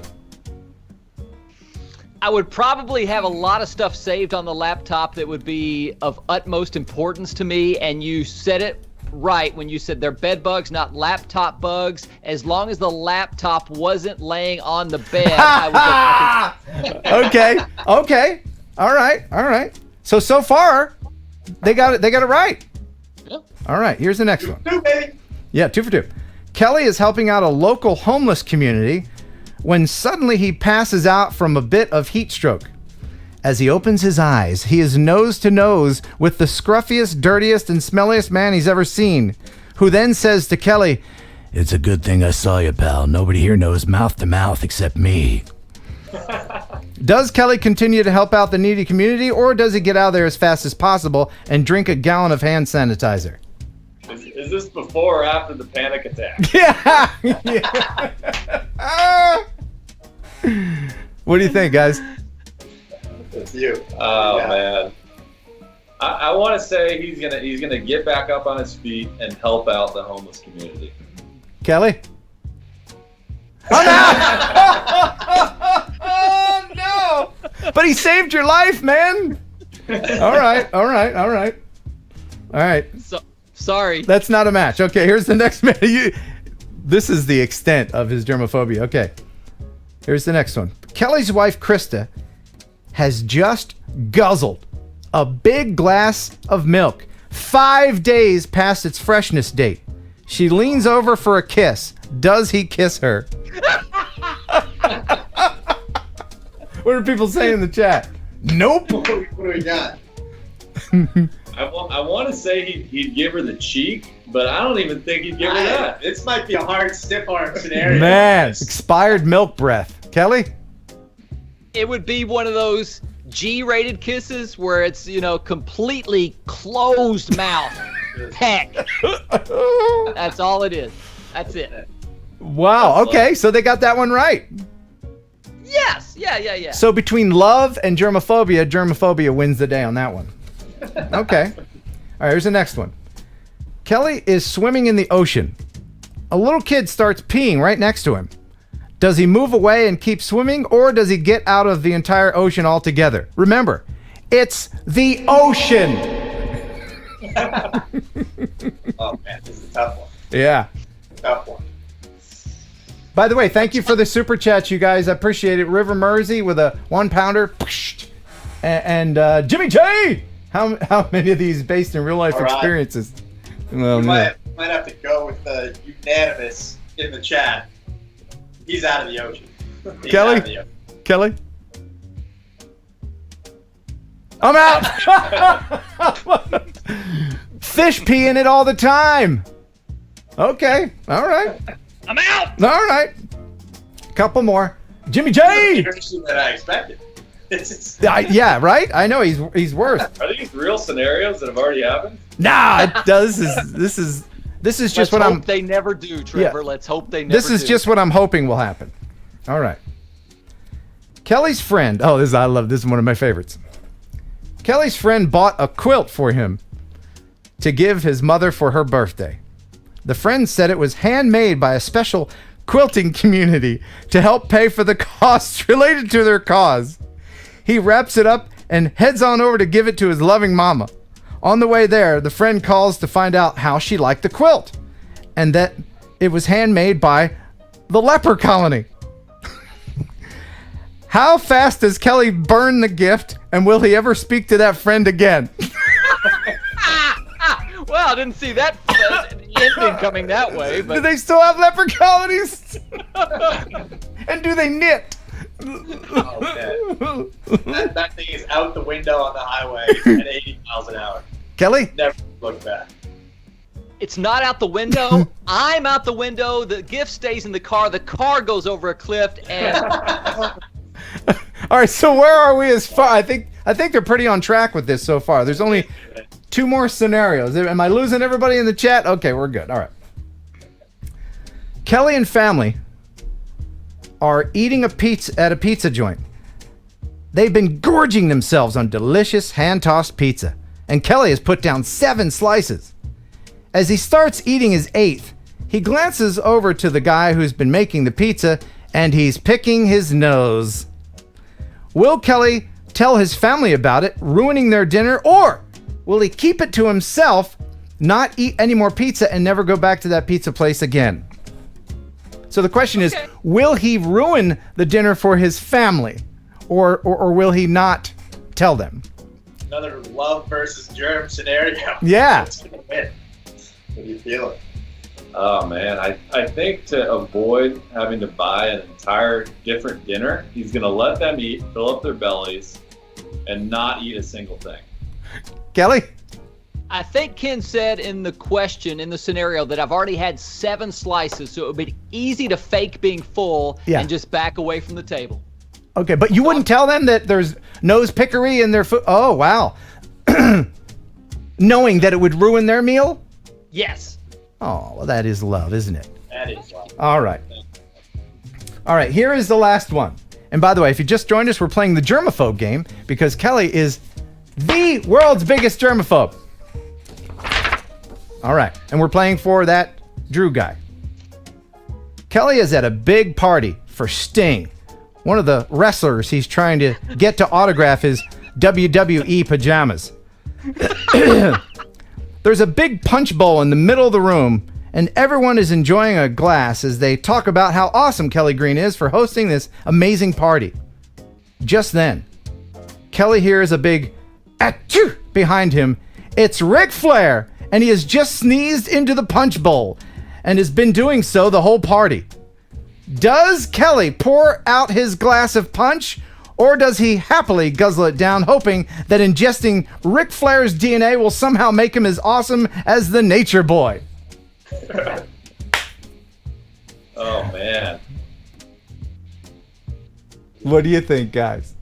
I would probably have a lot of stuff saved on the laptop that would be of utmost importance to me, and you said it right when you said they're bed bugs, not laptop bugs. As long as the laptop wasn't laying on the bed, I would Okay. All right. So far, they got it right. Yeah. All right, here's the next one. 2, baby. Yeah, 2 for 2. Kelly is helping out a local homeless community when suddenly he passes out from a bit of heat stroke. As he opens his eyes, he is nose to nose with the scruffiest, dirtiest, and smelliest man he's ever seen, who then says to Kelly, "It's a good thing I saw you, pal. Nobody here knows mouth to mouth except me." Does Kelly continue to help out the needy community, or does he get out of there as fast as possible and drink a gallon of hand sanitizer? Is this before or after the panic attack? Yeah. What do you think, guys? It's you. Oh man. I want to say he's gonna get back up on his feet and help out the homeless community. Kelly? Oh no! Oh no! But he saved your life, man. All right. So, sorry. That's not a match. Okay, here's the next man. This is the extent of his germophobia. Okay. Here's the next one. Kelly's wife, Krista, has just guzzled a big glass of milk 5 days past its freshness date. She leans over for a kiss. Does he kiss her? What are people saying in the chat? Nope. What do we got? I want to say he'd give her the cheek, but I don't even think he'd give her that. This might be a hard stiff arm scenario. Man, expired milk breath. Kelly? It would be one of those G-rated kisses where it's, completely closed mouth. Heck. That's all it is. That's it. Wow. Okay, so they got that one right. Yes. Yeah. So between love and germophobia wins the day on that one. Okay. All right, here's the next one. Kelly is swimming in the ocean. A little kid starts peeing right next to him. Does he move away and keep swimming, or does he get out of the entire ocean altogether? Remember, it's the ocean. Oh, man, this is a tough one. Yeah. Tough one. By the way, thank you for the super chats, you guys. I appreciate it. River Mersey with a 1-pounder. And Jimmy J! How many of these based in real life All right. experiences? Well, You might have to go with the unanimous in the chat. He's out of the ocean. He's Kelly? out of the ocean. Kelly? I'm out! Fish pee in it all the time. Okay. All right. I'm out! All right. Couple more. Jimmy J! That I expected. Yeah, right? I know he's worth. Are these real scenarios that have already happened? Nah, this is just what Let's I'm. hope they never do, Trevor. Yeah. Let's hope they never do. This is just what I'm hoping will happen. All right. Kelly's friend. Oh, I love this. Is one of my favorites. Kelly's friend bought a quilt for him to give his mother for her birthday. The friend said it was handmade by a special quilting community to help pay for the costs related to their cause. He wraps it up and heads on over to give it to his loving mama. On the way there, the friend calls to find out how she liked the quilt and that it was handmade by the leper colony. How fast does Kelly burn the gift, and will he ever speak to that friend again? Well, I didn't see that ending coming that way. But Do they still have leper colonies? And do they knit? Oh, man. That thing is out the window on the highway at 80 miles an hour. Kelly? Never look back. It's not out the window. I'm out the window. The gift stays in the car. The car goes over a cliff, and All right, so where are we as far? I think they're pretty on track with this so far. There's only 2 more scenarios. Am I losing everybody in the chat? Okay, we're good. All right. Kelly and family are eating a pizza at a pizza joint. They've been gorging themselves on delicious hand-tossed pizza, and Kelly has put down 7 slices. As he starts eating his 8th, he glances over to the guy who's been making the pizza, and he's picking his nose. Will Kelly tell his family about it, ruining their dinner, or will he keep it to himself, not eat any more pizza, and never go back to that pizza place again? So the question is, will he ruin the dinner for his family, or will he not tell them? Another love versus germ scenario. Yeah. Who's gonna win? What do you feel? Oh man, I think to avoid having to buy an entire different dinner, he's gonna let them eat, fill up their bellies, and not eat a single thing. Kelly? I think Ken said in the question, in the scenario, that I've already had 7 slices, so it would be easy to fake being full and just back away from the table. Okay, but you wouldn't tell them that there's nose pickery in their food? Oh, wow. Knowing that it would ruin their meal? Yes. Oh, well, that is love, isn't it? That is love. All right. All right, here is the last one. And by the way, if you just joined us, we're playing the Germophobe game because Kelly is the world's biggest germaphobe. All right, and we're playing for that Drew guy. Kelly is at a big party for Sting, one of the wrestlers he's trying to get to autograph his WWE pajamas. There's a big punch bowl in the middle of the room, and everyone is enjoying a glass as they talk about how awesome Kelly Green is for hosting this amazing party. Just then, Kelly hears a big achoo behind him. It's Ric Flair, and he has just sneezed into the punch bowl and has been doing so the whole party. Does Kelly pour out his glass of punch, Or does he happily guzzle it down, hoping that ingesting Ric Flair's DNA will somehow make him as awesome as the Nature Boy? Oh, man. What do you think, guys?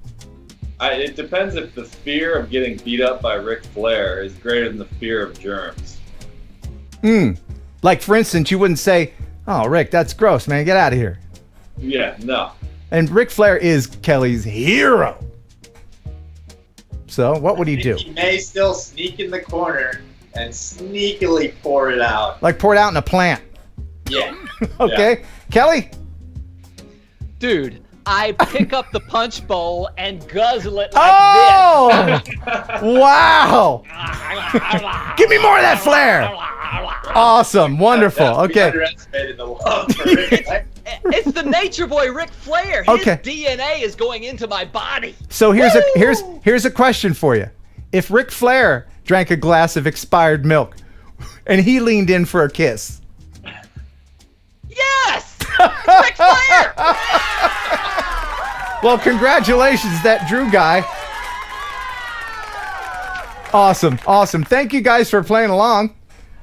It depends if the fear of getting beat up by Ric Flair is greater than the fear of germs. Like, for instance, you wouldn't say, "Oh, Rick, that's gross, man. Get out of here." Yeah, no. And Ric Flair is Kelly's hero. So, what would he do? He may still sneak in the corner and sneakily pour it out. Like, pour it out in a plant. Yeah. Okay. Yeah. Kelly? Dude, I pick up the punch bowl and guzzle it like Oh! this. Wow! Give me more of that Flair! Awesome. Wonderful. We Okay. underestimated the love for Ric Flair. It's the Nature Boy, Ric Flair. His Okay. DNA is going into my body. So here's a question for you. If Ric Flair drank a glass of expired milk and he leaned in for a kiss. Yes! It's Ric Flair! Well, congratulations, that Drew guy. Awesome. Awesome. Thank you guys for playing along.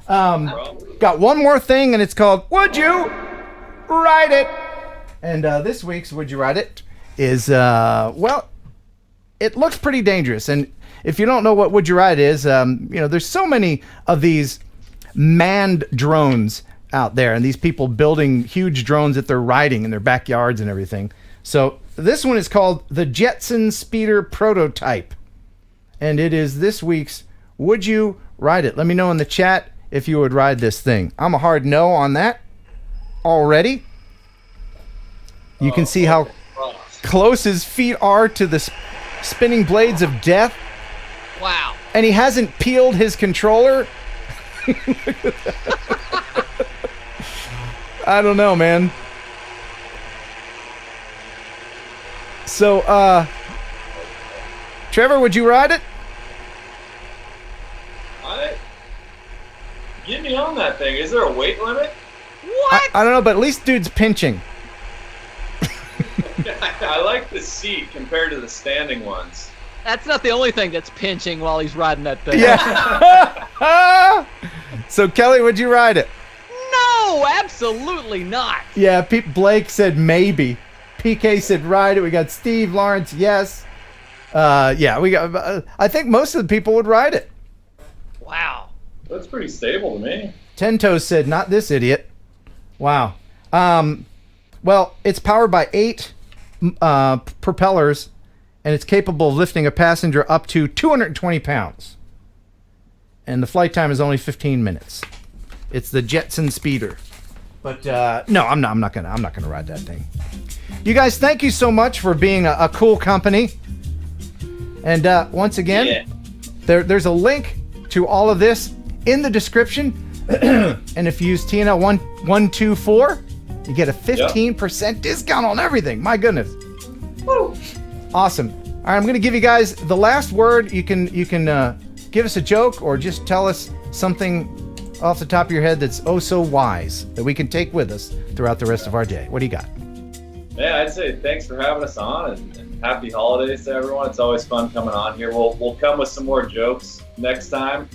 Got one more thing, and it's called Would You Write It? And this week's Would You Write It is, well, it looks pretty dangerous. And if you don't know what Would You Write is, there's so many of these manned drones out there, and these people building huge drones that they're riding in their backyards and everything. So this one is called the Jetson Speeder Prototype. And it is this week's Would You Ride It? Let me know in the chat if you would ride this thing. I'm a hard no on that already. You can see how close his feet are to the spinning blades of death. Wow. And he hasn't peeled his controller. I don't know, man. So, Trevor, would you ride it? Get me on that thing. Is there a weight limit? What? I don't know, but at least dude's pinching. I like the seat compared to the standing ones. That's not the only thing that's pinching while he's riding that thing. Yeah. So, Kelly, would you ride it? No, absolutely not. Yeah, Blake said maybe. PK said ride it. We got Steve, Lawrence, yes. Yeah, we got. I think most of the people would ride it. Wow. That's pretty stable to me. Ten Toes said, not this idiot. Wow. Well, it's powered by 8 propellers, and it's capable of lifting a passenger up to 220 pounds. And the flight time is only 15 minutes. It's the Jetson Speeder. But no, I'm not gonna ride that thing. You guys, thank you so much for being a cool company. And once again, there's a link to all of this in the description. And if you use TNL 124, you get a 15% discount on everything. My goodness. Woo. Awesome. All right, I'm going to give you guys the last word. You can give us a joke or just tell us something off the top of your head that's oh so wise that we can take with us throughout the rest of our day. What do you got? Yeah, I'd say thanks for having us on and happy holidays to everyone. It's always fun coming on here. We'll come with some more jokes next time.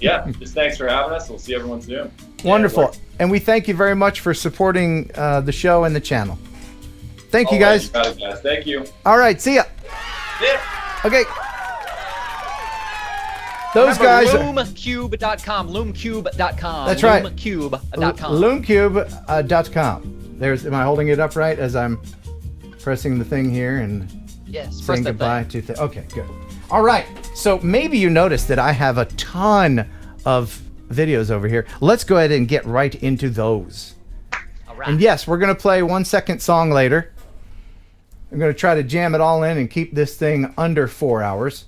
Yeah, just thanks for having us. We'll see everyone soon. Wonderful. And we thank you very much for supporting the show and the channel. Thank you, guys. All right, guys. Thank you. All right, see ya. Yeah. Okay. Those guys. LumeCube.com. LumeCube.com. That's right. LumeCube.com. LumeCube.com. Am I holding it up right as I'm pressing the thing here and yes, saying goodbye to okay, good. All right. So maybe you noticed that I have a ton of videos over here. Let's go ahead and get right into those. All right. And yes, we're going to play 1 second song later. I'm going to try to jam it all in and keep this thing under 4 hours.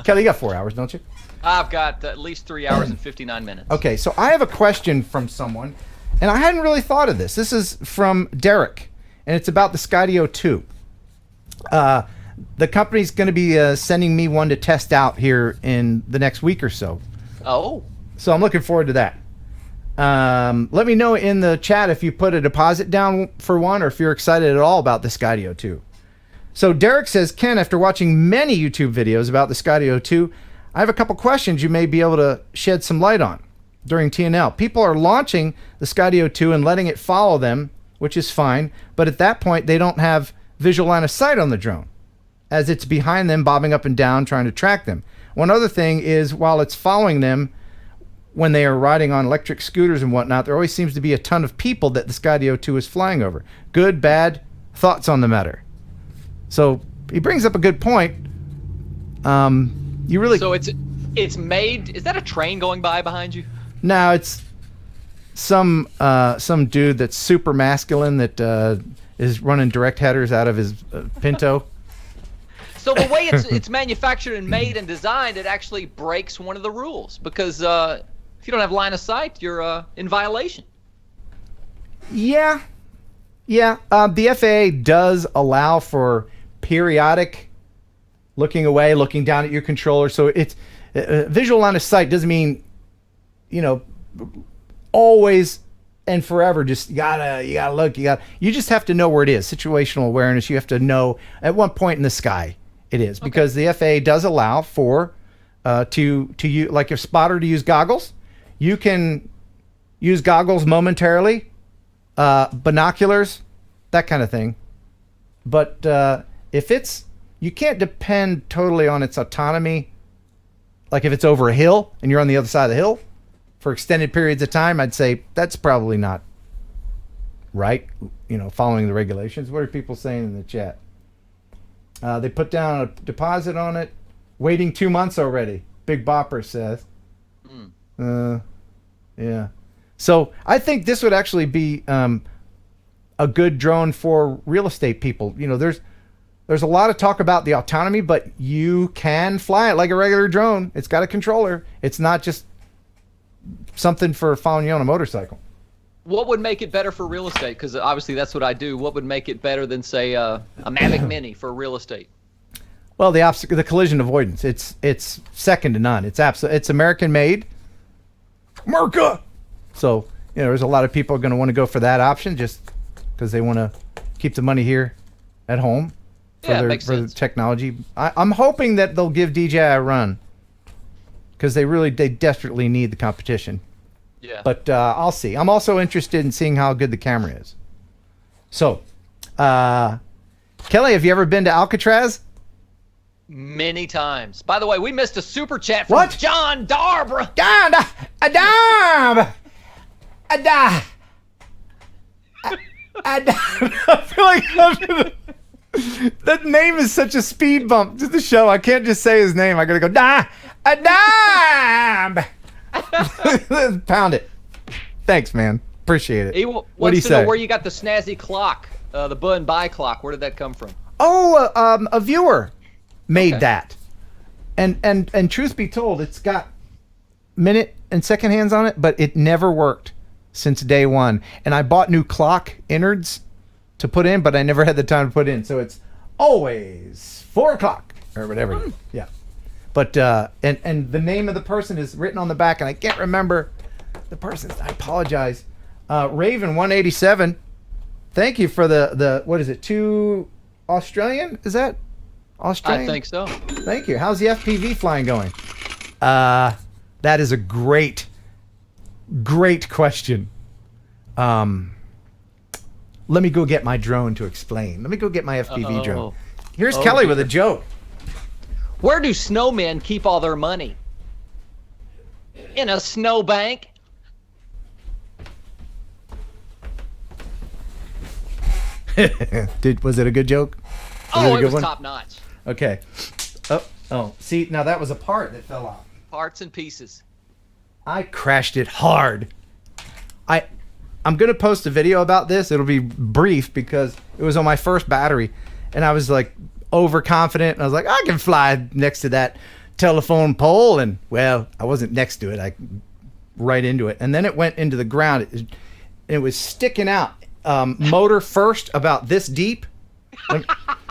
Kelly, you got 4 hours, don't you? I've got at least 3 hours and 59 minutes. Okay, so I have a question from someone, and I hadn't really thought of this. This is from Derek, and it's about the Skydio 2. The company's going to be sending me one to test out here in the next week or so. Oh. So I'm looking forward to that. Let me know in the chat if you put a deposit down for one, or if you're excited at all about the Skydio 2. So Derek says, Ken, after watching many YouTube videos about the Skydio 2, I have a couple questions you may be able to shed some light on during TNL. People are launching the Skydio 2 and letting it follow them, which is fine, but at that point they don't have visual line of sight on the drone, as it's behind them, bobbing up and down, trying to track them. One other thing is, while it's following them when they are riding on electric scooters and whatnot, there always seems to be a ton of people that the Skydio 2 is flying over. Good, bad, thoughts on the matter? So he brings up a good point. You really... So it's made... Is that a train going by behind you? No, it's some dude that's super masculine that is running direct headers out of his Pinto. So the way it's manufactured and made and designed, it actually breaks one of the rules, because if you don't have line of sight, you're in violation. Yeah. The FAA does allow for periodic looking away, looking down at your controller. So it's visual line of sight doesn't mean, always and forever. Just you gotta look. You just have to know where it is. Situational awareness. You have to know at what point in the sky it is, because the FAA does allow for to use, like, if spotter to use goggles, you can use goggles momentarily, binoculars, that kind of thing. But if you can't depend totally on its autonomy. Like if it's over a hill and you're on the other side of the hill for extended periods of time, I'd say that's probably not right, following the regulations. What are people saying in the chat? They put down a deposit on it. Waiting 2 months already, Big Bopper says. Yeah. So I think this would actually be a good drone for real estate people. There's a lot of talk about the autonomy, but you can fly it like a regular drone. It's got a controller. It's not just something for following you on a motorcycle. What would make it better for real estate? Because obviously that's what I do. What would make it better than, say, a Mavic Mini for real estate? Well, the collision avoidance. It's second to none. It's American made. America. So there's a lot of people are going to want to go for that option just because they want to keep the money here at home for the technology. I'm hoping that they'll give DJI a run, because they desperately need the competition. Yeah. But I'll see. I'm also interested in seeing how good the camera is. So, Kelly, have you ever been to Alcatraz? Many times. By the way, we missed a super chat from John Darb. I feel like that name is such a speed bump to the show. I can't just say his name. I gotta go pound it. Thanks, man. Appreciate it. He What do you wants to say? know where you got the snazzy clock, the Bu and Buy clock. Where did that come from? Oh, a viewer made that. And truth be told, it's got minute and second hands on it, but it never worked since day one. And I bought new clock innards to put in, but I never had the time to put in. So it's always 4 o'clock or whatever. Yeah. But and the name of the person is written on the back, and I can't remember the person's. I apologize. Raven 187. Thank you for the what is it? 2 Australian? Is that Australian? I think so. Thank you. How's the FPV flying going? That is a great question. Let me go get my drone to explain. Let me go get my FPV drone. Here's Kelly with a joke. Where do snowmen keep all their money? In a snowbank. Was it a good joke? It was top notch. Okay. Oh, see, now that was a part that fell off. Parts and pieces. I crashed it hard. I'm going to post a video about this. It'll be brief because it was on my first battery, and I was like overconfident, and I was like, I can fly next to that telephone pole, and well, I wasn't next to it. I right into it, and then it went into the ground. It was sticking out. Motor first, about this deep. Let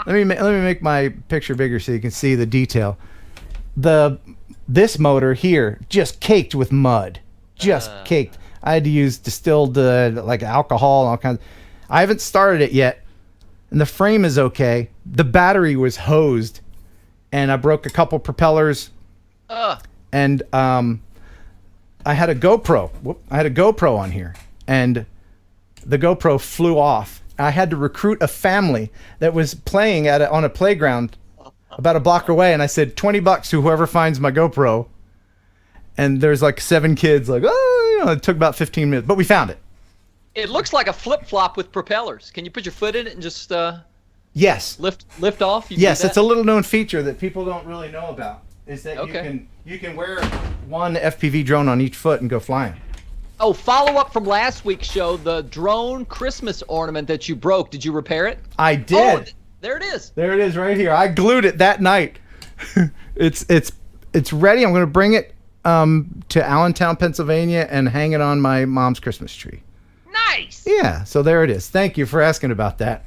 me make my picture bigger so you can see the detail. This motor here just caked with mud, just caked. I had to use distilled like alcohol and all kinds. I haven't started it yet, and the frame is okay. The battery was hosed, and I broke a couple propellers. And I had a GoPro. I had a GoPro on here, and the GoPro flew off. I had to recruit a family that was playing on a playground about a block away, and I said $20 to whoever finds my GoPro. And there's like 7 kids, like, oh, you know, it took about 15 minutes, but we found it. It looks like a flip-flop with propellers. Can you put your foot in it and just yes, lift off? Yes, it's a little known feature that people don't really know about. Is that you can wear one FPV drone on each foot and go flying. Oh, follow up from last week's show, the drone Christmas ornament that you broke. Did you repair it? I did. Oh, there it is. There it is right here. I glued it that night. It's ready. I'm going to bring it to Allentown, Pennsylvania, and hang it on my mom's Christmas tree. Nice. Yeah, so there it is. Thank you for asking about that.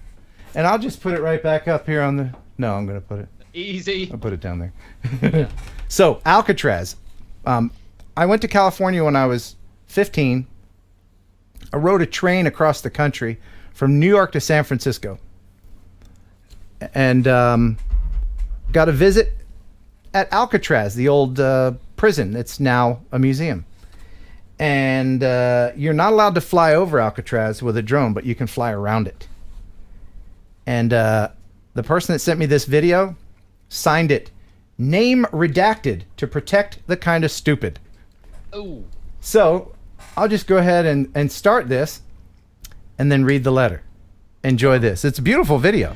And I'll just put it right back up here on the... No, I'm going to put it... Easy. I'll put it down there. So, Alcatraz. I went to California when I was 15. I rode a train across the country from New York to San Francisco. And got a visit at Alcatraz, the old prison. It's now a museum. And you're not allowed to fly over Alcatraz with a drone, but you can fly around it. And the person that sent me this video signed it, name redacted to protect the kind of stupid. Oh. So I'll just go ahead and start this and then read the letter. Enjoy this. It's a beautiful video.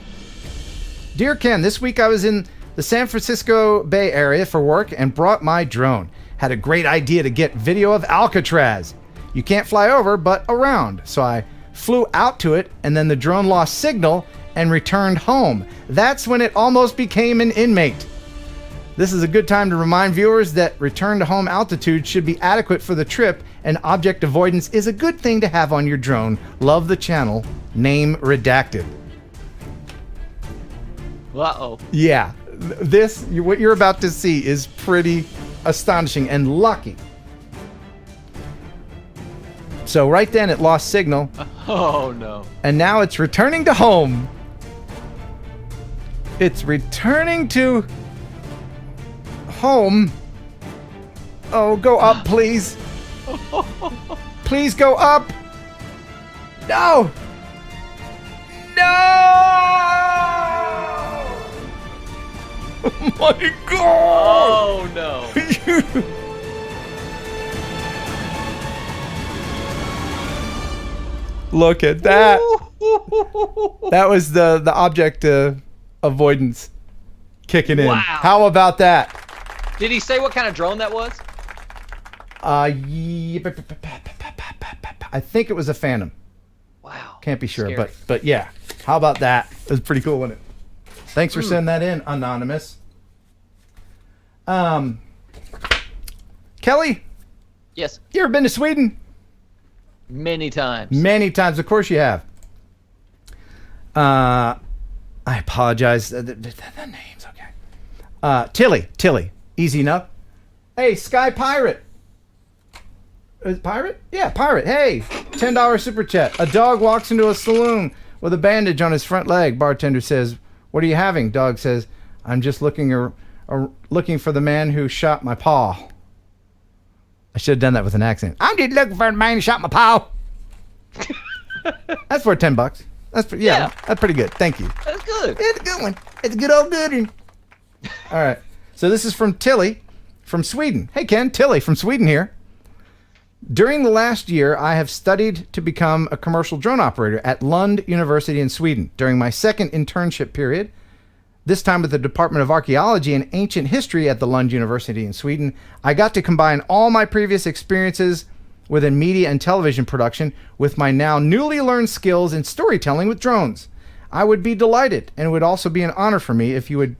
Dear Ken, this week I was in the San Francisco Bay Area for work and brought my drone. Had a great idea to get video of Alcatraz. You can't fly over, but around. So I flew out to it, and then the drone lost signal and returned home. That's when it almost became an inmate. This is a good time to remind viewers that return to home altitude should be adequate for the trip, and object avoidance is a good thing to have on your drone. Love the channel. Name redacted. Uh-oh. Yeah, what you're about to see is pretty astonishing and lucky. So right then it lost signal. Oh no. And now it's returning to home. It's returning to home. Oh, go up, please. Please go up. No. No. Oh my God. Oh no. Look at that. That was the object avoidance kicking in. Wow. How about that? Did he say what kind of drone that was? I think it was a Phantom. Wow. Can't be sure, Scary. but yeah. How about that? It was pretty cool, wasn't it? Thanks for sending that in, Anonymous. Kelly? Yes. You ever been to Sweden? Many times. Many times, of course you have. I apologize. The name's okay. Tilly. Easy enough. Hey, Sky Pirate. Is it Pirate? Yeah, Pirate. Hey, $10 super chat. A dog walks into a saloon with a bandage on his front leg. Bartender says, "What are you having?" Dog says, "I'm just looking for the man who shot my paw." I should have done that with an accent. "I'm just looking for the man who shot my paw." That's worth $10. That's that's pretty good. Thank you. That's good. It's a good one. It's a good old good one. All right. So this is from Tilly from Sweden. Hey Ken, Tilly from Sweden here. During the last year, I have studied to become a commercial drone operator at Lund University in Sweden. During my second internship period, this time with the Department of Archaeology and Ancient History at the Lund University in Sweden, I got to combine all my previous experiences within media and television production with my now newly learned skills in storytelling with drones. I would be delighted, and it would also be an honor for me if you would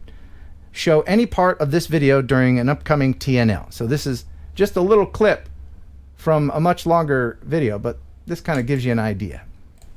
show any part of this video during an upcoming TNL. So this is just a little clip from a much longer video, but this kind of gives you an idea.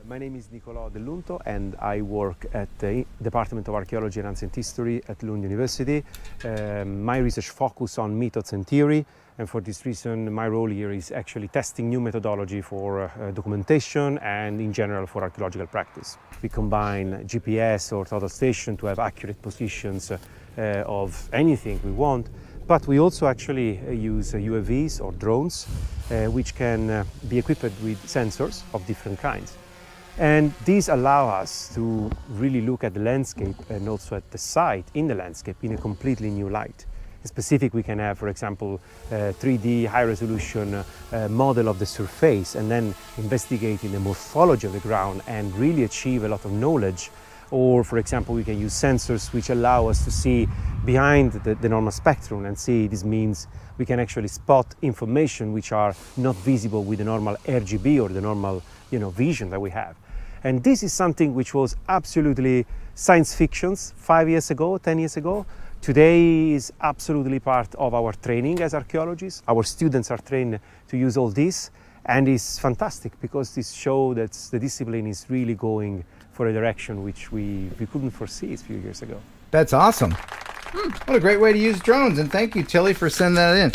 My name is Nicolò Dell'Unto and I work at the Department of Archaeology and Ancient History at Lund University. My research focuses on methods and theory, and for this reason my role here is actually testing new methodology for documentation and in general for archaeological practice. We combine GPS or total station to have accurate positions of anything we want, but we also actually use UAVs or drones which can be equipped with sensors of different kinds. And these allow us to really look at the landscape and also at the site in the landscape in a completely new light. In specific, we can have, for example, 3D high-resolution model of the surface and then investigating the morphology of the ground and really achieve a lot of knowledge. Or, for example, we can use sensors which allow us to see behind the normal spectrum and see this means we can actually spot information which are not visible with the normal RGB or the normal vision that we have. And this is something which was absolutely science fiction 5 years ago, 10 years ago. Today is absolutely part of our training as archaeologists. Our students are trained to use all this, and it's fantastic because this shows that the discipline is really going for a direction which we couldn't foresee a few years ago. That's awesome. What a great way to use drones, and thank you, Tilly, for sending that in.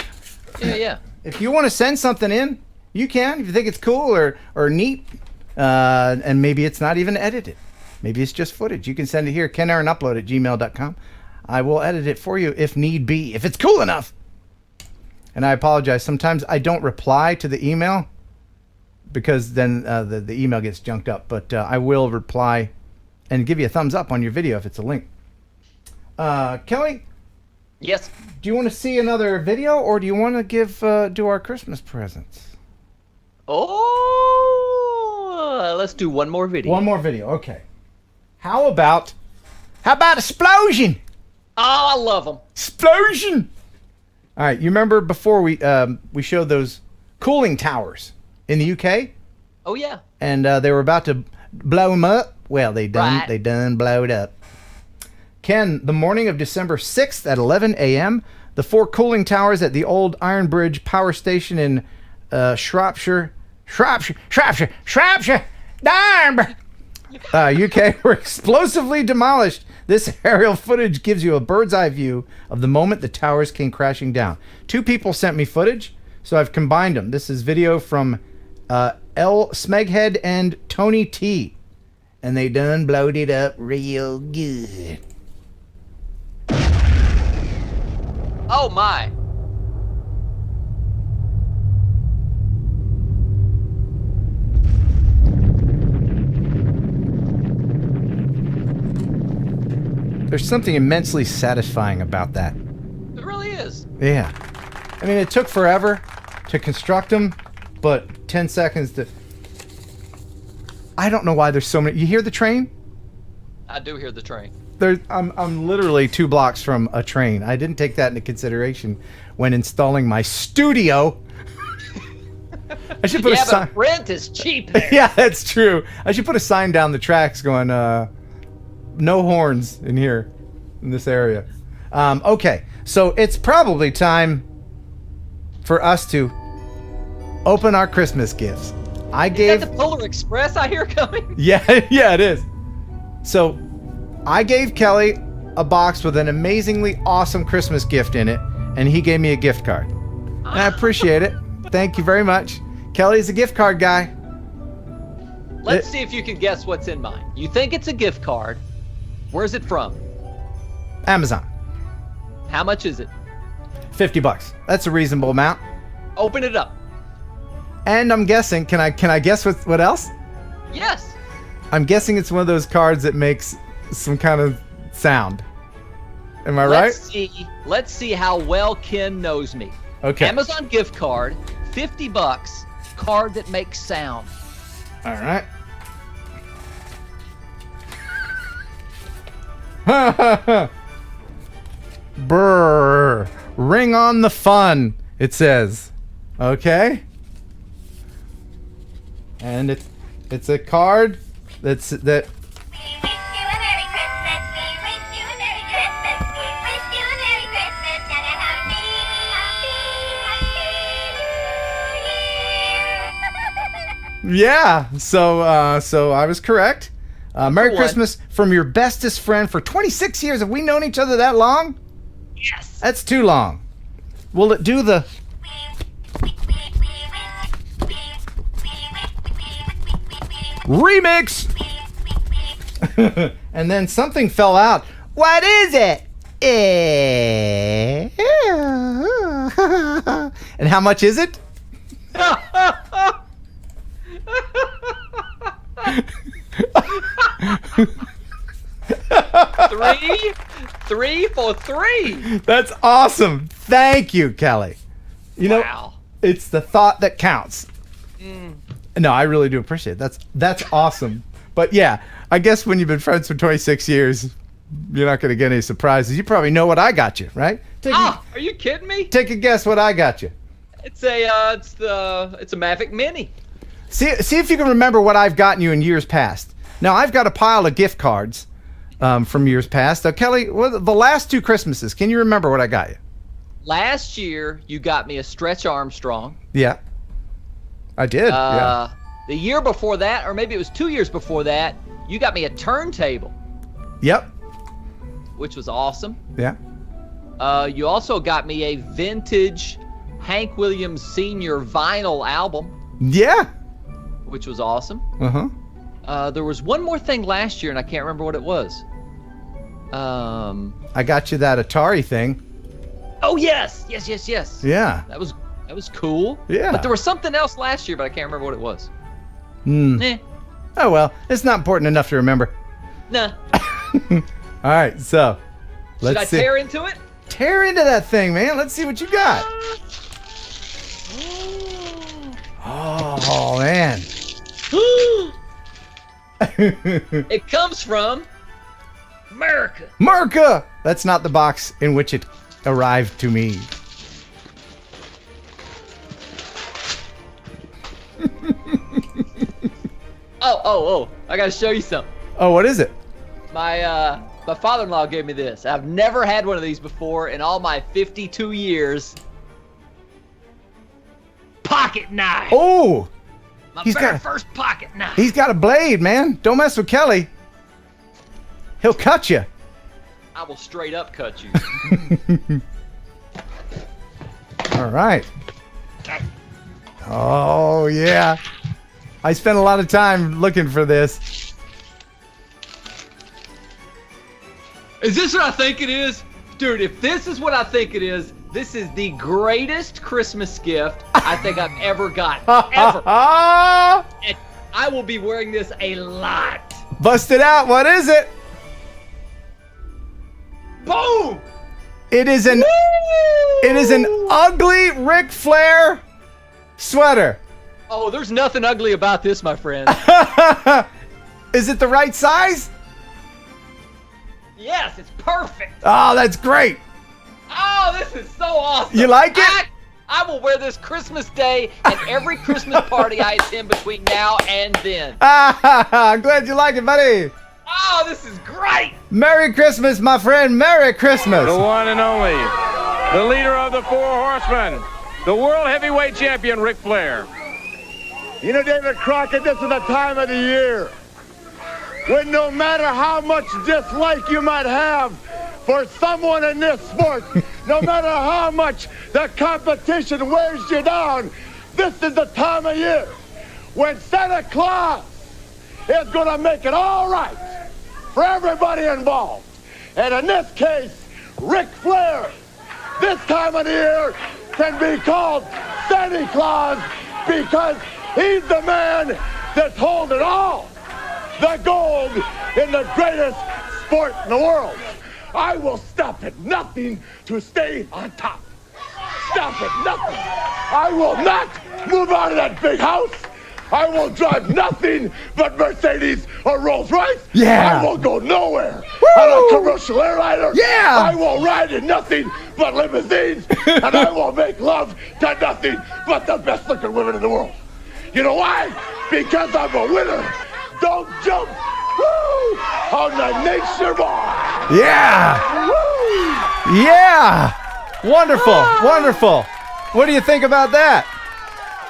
Yeah. If you want to send something in, you can. If you think it's cool or neat, and maybe it's not even edited. Maybe it's just footage. You can send it here, kenheronupload@gmail.com. I will edit it for you if need be, if it's cool enough. And I apologize. Sometimes I don't reply to the email because then the email gets junked up. But I will reply and give you a thumbs up on your video if it's a link. Kelly? Yes? Do you want to see another video, or do you want to do our Christmas presents? Oh, let's do one more video. One more video, okay. How about explosion? Oh, I love them. Explosion! All right, you remember before we showed those cooling towers in the UK? Oh, yeah. And they were about to blow them up. Well, they done blow it up. Ken, the morning of December 6th at 11 a.m., the 4 cooling towers at the old Iron Bridge power station in Shropshire, Darnborough, UK were explosively demolished. This aerial footage gives you a bird's eye view of the moment the towers came crashing down. 2 people sent me footage, so I've combined them. This is video from L. Smeghead and Tony T. And they done blowed it up real good. Oh, my. There's something immensely satisfying about that. It really is. Yeah. I mean, it took forever to construct them, but 10 seconds to... I don't know why there's so many... You hear the train? I do hear the train. I'm literally 2 blocks from a train. I didn't take that into consideration when installing my studio. I should put a sign... but rent is cheap there. Yeah, that's true. I should put a sign down the tracks going, no horns in here, in this area. Okay, so it's probably time for us to open our Christmas gifts. Is that the Polar Express I hear coming? Yeah, it is. So I gave Kelly a box with an amazingly awesome Christmas gift in it, and he gave me a gift card. And I appreciate it. Thank you very much. Kelly's a gift card guy. Let's see if you can guess what's in mine. You think it's a gift card. Where's it from? Amazon. How much is it? $50. That's a reasonable amount. Open it up. And I'm guessing, can I guess what else? Yes. I'm guessing it's one of those cards that makes some kind of sound. Am I right? Let's see how well Ken knows me. Okay. Amazon gift card, $50, card that makes sound. All right. Brr. Ring on the fun, it says. Okay. And it's a card that Yeah. So I was correct. Merry one. Christmas from your bestest friend for 26 years. Have we known each other that long? Yes. That's too long. Will it do the... remix? And then something fell out. What is it? And how much is it? 3 for 3. That's awesome. Thank you, Kelly. You know, it's the thought that counts. No, I really do appreciate it. That's awesome. But yeah, I guess when you've been friends for 26 years, you're not going to get any surprises. You probably know what I got you, right? Are you kidding me? Take a guess what I got you. It's a Mavic Mini. See if you can remember what I've gotten you in years past. Now, I've got a pile of gift cards from years past. Now, Kelly, the last 2 Christmases, can you remember what I got you? Last year, you got me a Stretch Armstrong. Yeah. I did. Yeah. The year before that, or maybe it was 2 years before that, you got me a turntable. Yep. Which was awesome. Yeah. You also got me a vintage Hank Williams Sr. vinyl album. Yeah. Which was awesome. Uh-huh. There was one more thing last year, and I can't remember what it was. I got you that Atari thing. Oh, yes. Yeah. That was cool. Yeah. But there was something else last year, but I can't remember what it was. Oh, well, it's not important enough to remember. Nah. All right, so Should let's see. I tear into it? Tear into that thing, man. Let's see what you got. Oh, man. It comes from America. America! That's not the box in which it arrived to me. Oh, I gotta show you something. Oh, what is it? My father-in-law gave me this. I've never had one of these before in all my 52 years. Pocket knife. Oh! My very first pocket knife. He's got a blade, man. Don't mess with Kelly. He'll cut you. I will straight up cut you. All right. Oh, yeah. I spent a lot of time looking for this. Is this what I think it is? Dude, if this is what I think it is, this is the greatest Christmas gift I think I've ever gotten. Ever. And I will be wearing this a lot. Bust it out. What is it? Boom! It is an ugly Ric Flair sweater. Oh, there's nothing ugly about this, my friend. Is it the right size? Yes, it's perfect. Oh, that's great. Oh, this is so awesome. You like it? I will wear this Christmas Day and every Christmas party I attend between now and then. I'm glad you like it, buddy. Oh, this is great. Merry Christmas, my friend. Merry Christmas. The one and only, the leader of the 4 Horsemen, the world heavyweight champion, Ric Flair. You know, David Crockett, this is the time of the year when no matter how much dislike you might have for someone in this sport, no matter how much the competition wears you down, this is the time of year when Santa Claus is going to make it all right for everybody involved. And in this case, Ric Flair, this time of the year can be called Santa Claus because he's the man that's holding all the gold in the greatest sport in the world. I will stop at nothing to stay on top. Stop at nothing. I will not move out of that big house. I will drive nothing but Mercedes or Rolls Royce. Yeah. I will go nowhere on a commercial airliner. Yeah. I will ride in nothing but limousines. And I will make love to nothing but the best looking women in the world. You know why? Because I'm a winner. Don't jump. Woo! On the nature bar. Yeah. Woo! Yeah. Wonderful. Wonderful. What do you think about that?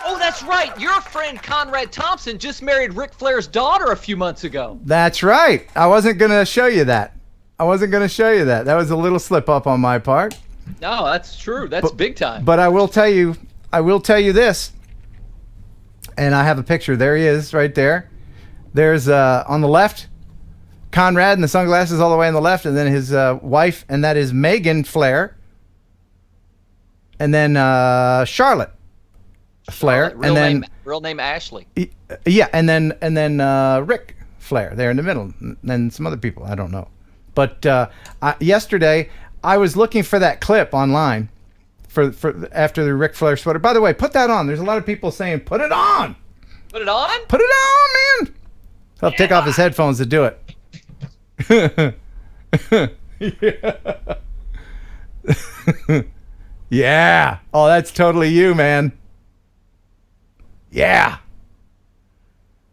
Oh, that's right. Your friend Conrad Thompson just married Ric Flair's daughter a few months ago. That's right. I wasn't going to show you that. That was a little slip up on my part. No, that's true. That's big time. But I will tell you this. And I have a picture. There he is right there. There's on the left, Conrad and the sunglasses all the way on the left, and then his wife, and that is Megan Flair. And then Charlotte Flair, real and then name Ashley. Yeah, and then Rick Flair there in the middle, and then some other people I don't know. But yesterday I was looking for that clip online for after the Ric Flair sweater. By the way, put that on. There's a lot of people saying put it on. Put it on? Put it on, man. I'll take off his headphones to do it. Yeah. Yeah. Oh, that's totally you, man. Yeah.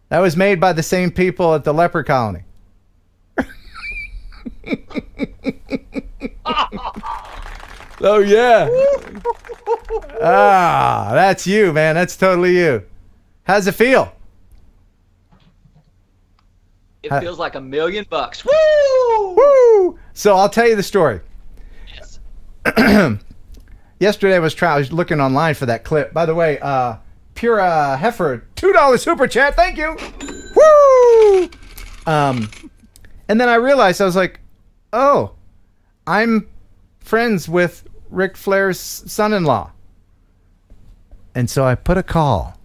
That was made by the same people at the leper colony. Oh, yeah. Ah, that's you, man. That's totally you. How's it feel? It feels like $1 million. Woo! Woo! So I'll tell you the story. Yes. Yesterday I was looking online for that clip. By the way, Pure Heifer, $2 super chat. Thank you. Woo! And then I realized, I was like, oh, I'm friends with Ric Flair's son-in-law. And so I put a call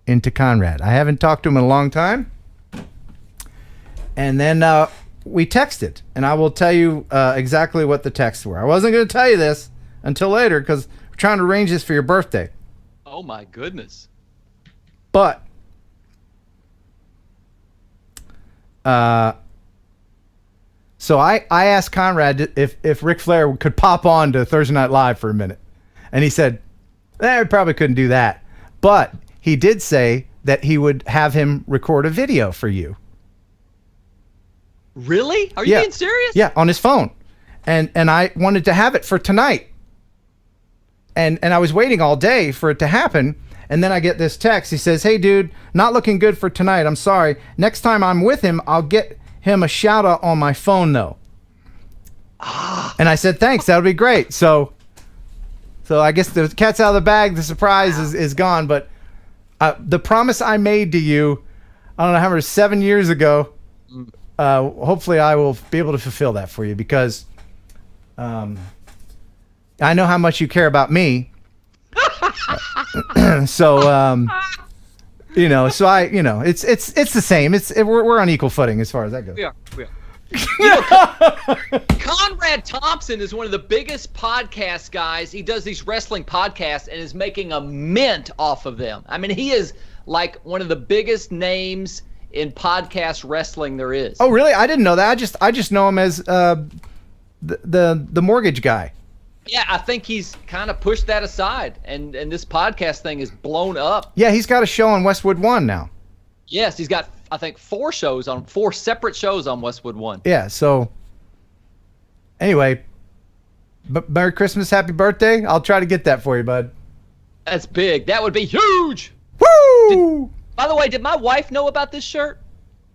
into Conrad. I haven't talked to him in a long time. And then we texted. And I will tell you exactly what the texts were. I wasn't going to tell you this until later because we're trying to arrange this for your birthday. Oh, my goodness. But so I asked Conrad if Ric Flair could pop on to Thursday Night Live for a minute. And he said, we probably couldn't do that. But he did say that he would have him record a video for you. Really? Are you being serious? Yeah, on his phone. And I wanted to have it for tonight. And I was waiting all day for it to happen. And then I get this text. He says, hey, dude, not looking good for tonight. I'm sorry. Next time I'm with him, I'll get him a shout out on my phone, though. And I said, thanks. That would be great. So I guess the cat's out of the bag. The surprise is gone. But the promise I made to you, I don't know how many, 7 years ago, hopefully I will be able to fulfill that for you because I know how much you care about me. So it's the same. We're on equal footing as far as that goes. We are. You know, Conrad Thompson is one of the biggest podcast guys. He does these wrestling podcasts and is making a mint off of them. I mean, he is like one of the biggest names in podcast wrestling there is. Oh, really? I didn't know that. I just know him as the mortgage guy. Yeah, I think he's kind of pushed that aside, and this podcast thing is blown up. Yeah, he's got a show on Westwood One now. Yes, he's got, I think, 4 separate shows on Westwood One. Yeah, so anyway, Merry Christmas, Happy Birthday. I'll try to get that for you, bud. That's big. That would be huge. Woo! By the way, did my wife know about this shirt?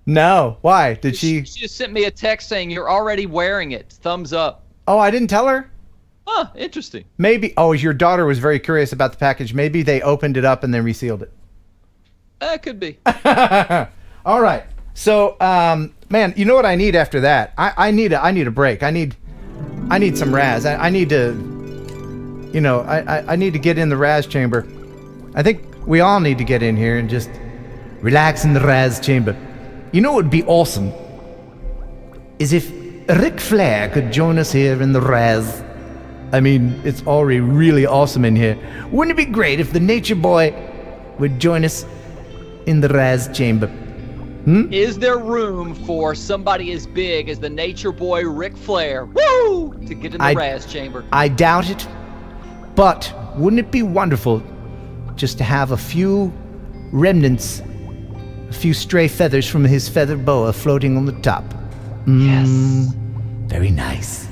No. Why? Did she? She just sent me a text saying, you're already wearing it. Thumbs up. Oh, I didn't tell her? Huh, interesting. Maybe, your daughter was very curious about the package. Maybe they opened it up and then resealed it. That could be. All right. So, man, you know what I need after that? I need a break. I need some Raz. I need to, I need to get in the Raz chamber. I think we all need to get in here and just relax in the Raz chamber. You know what would be awesome? Is if Ric Flair could join us here in the Raz. I mean, it's already really awesome in here. Wouldn't it be great if the Nature Boy would join us in the Raz chamber? Is there room for somebody as big as the Nature Boy Ric Flair, woo, to get in the Raz chamber? I doubt it, but wouldn't it be wonderful just to have a few remnants, a few stray feathers from his feather boa floating on the top? Yes. Very nice.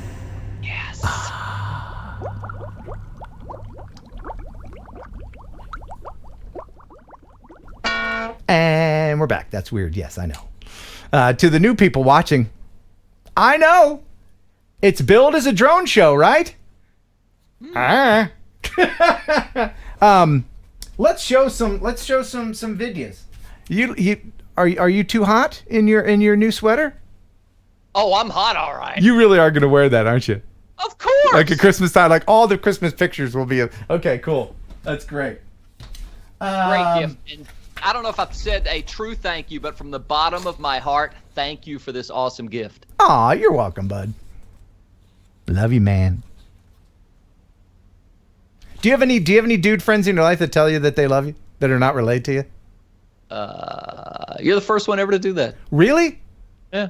Yes. And we're back. That's weird. Yes, I know. To the new people watching, I know. It's billed as a drone show, right? Let's show some videos. Are you too hot in your new sweater? Oh, I'm hot, all right. You really are going to wear that, aren't you? Of course. Like at Christmas time, like all the Christmas pictures will be. Okay, cool. That's great. Great gift. And I don't know if I've said a true thank you, but from the bottom of my heart, thank you for this awesome gift. Aw, you're welcome, bud. Love you, man. Do you have any dude friends in your life that tell you that they love you, that are not related to you? You're the first one ever to do that. Really? Yeah.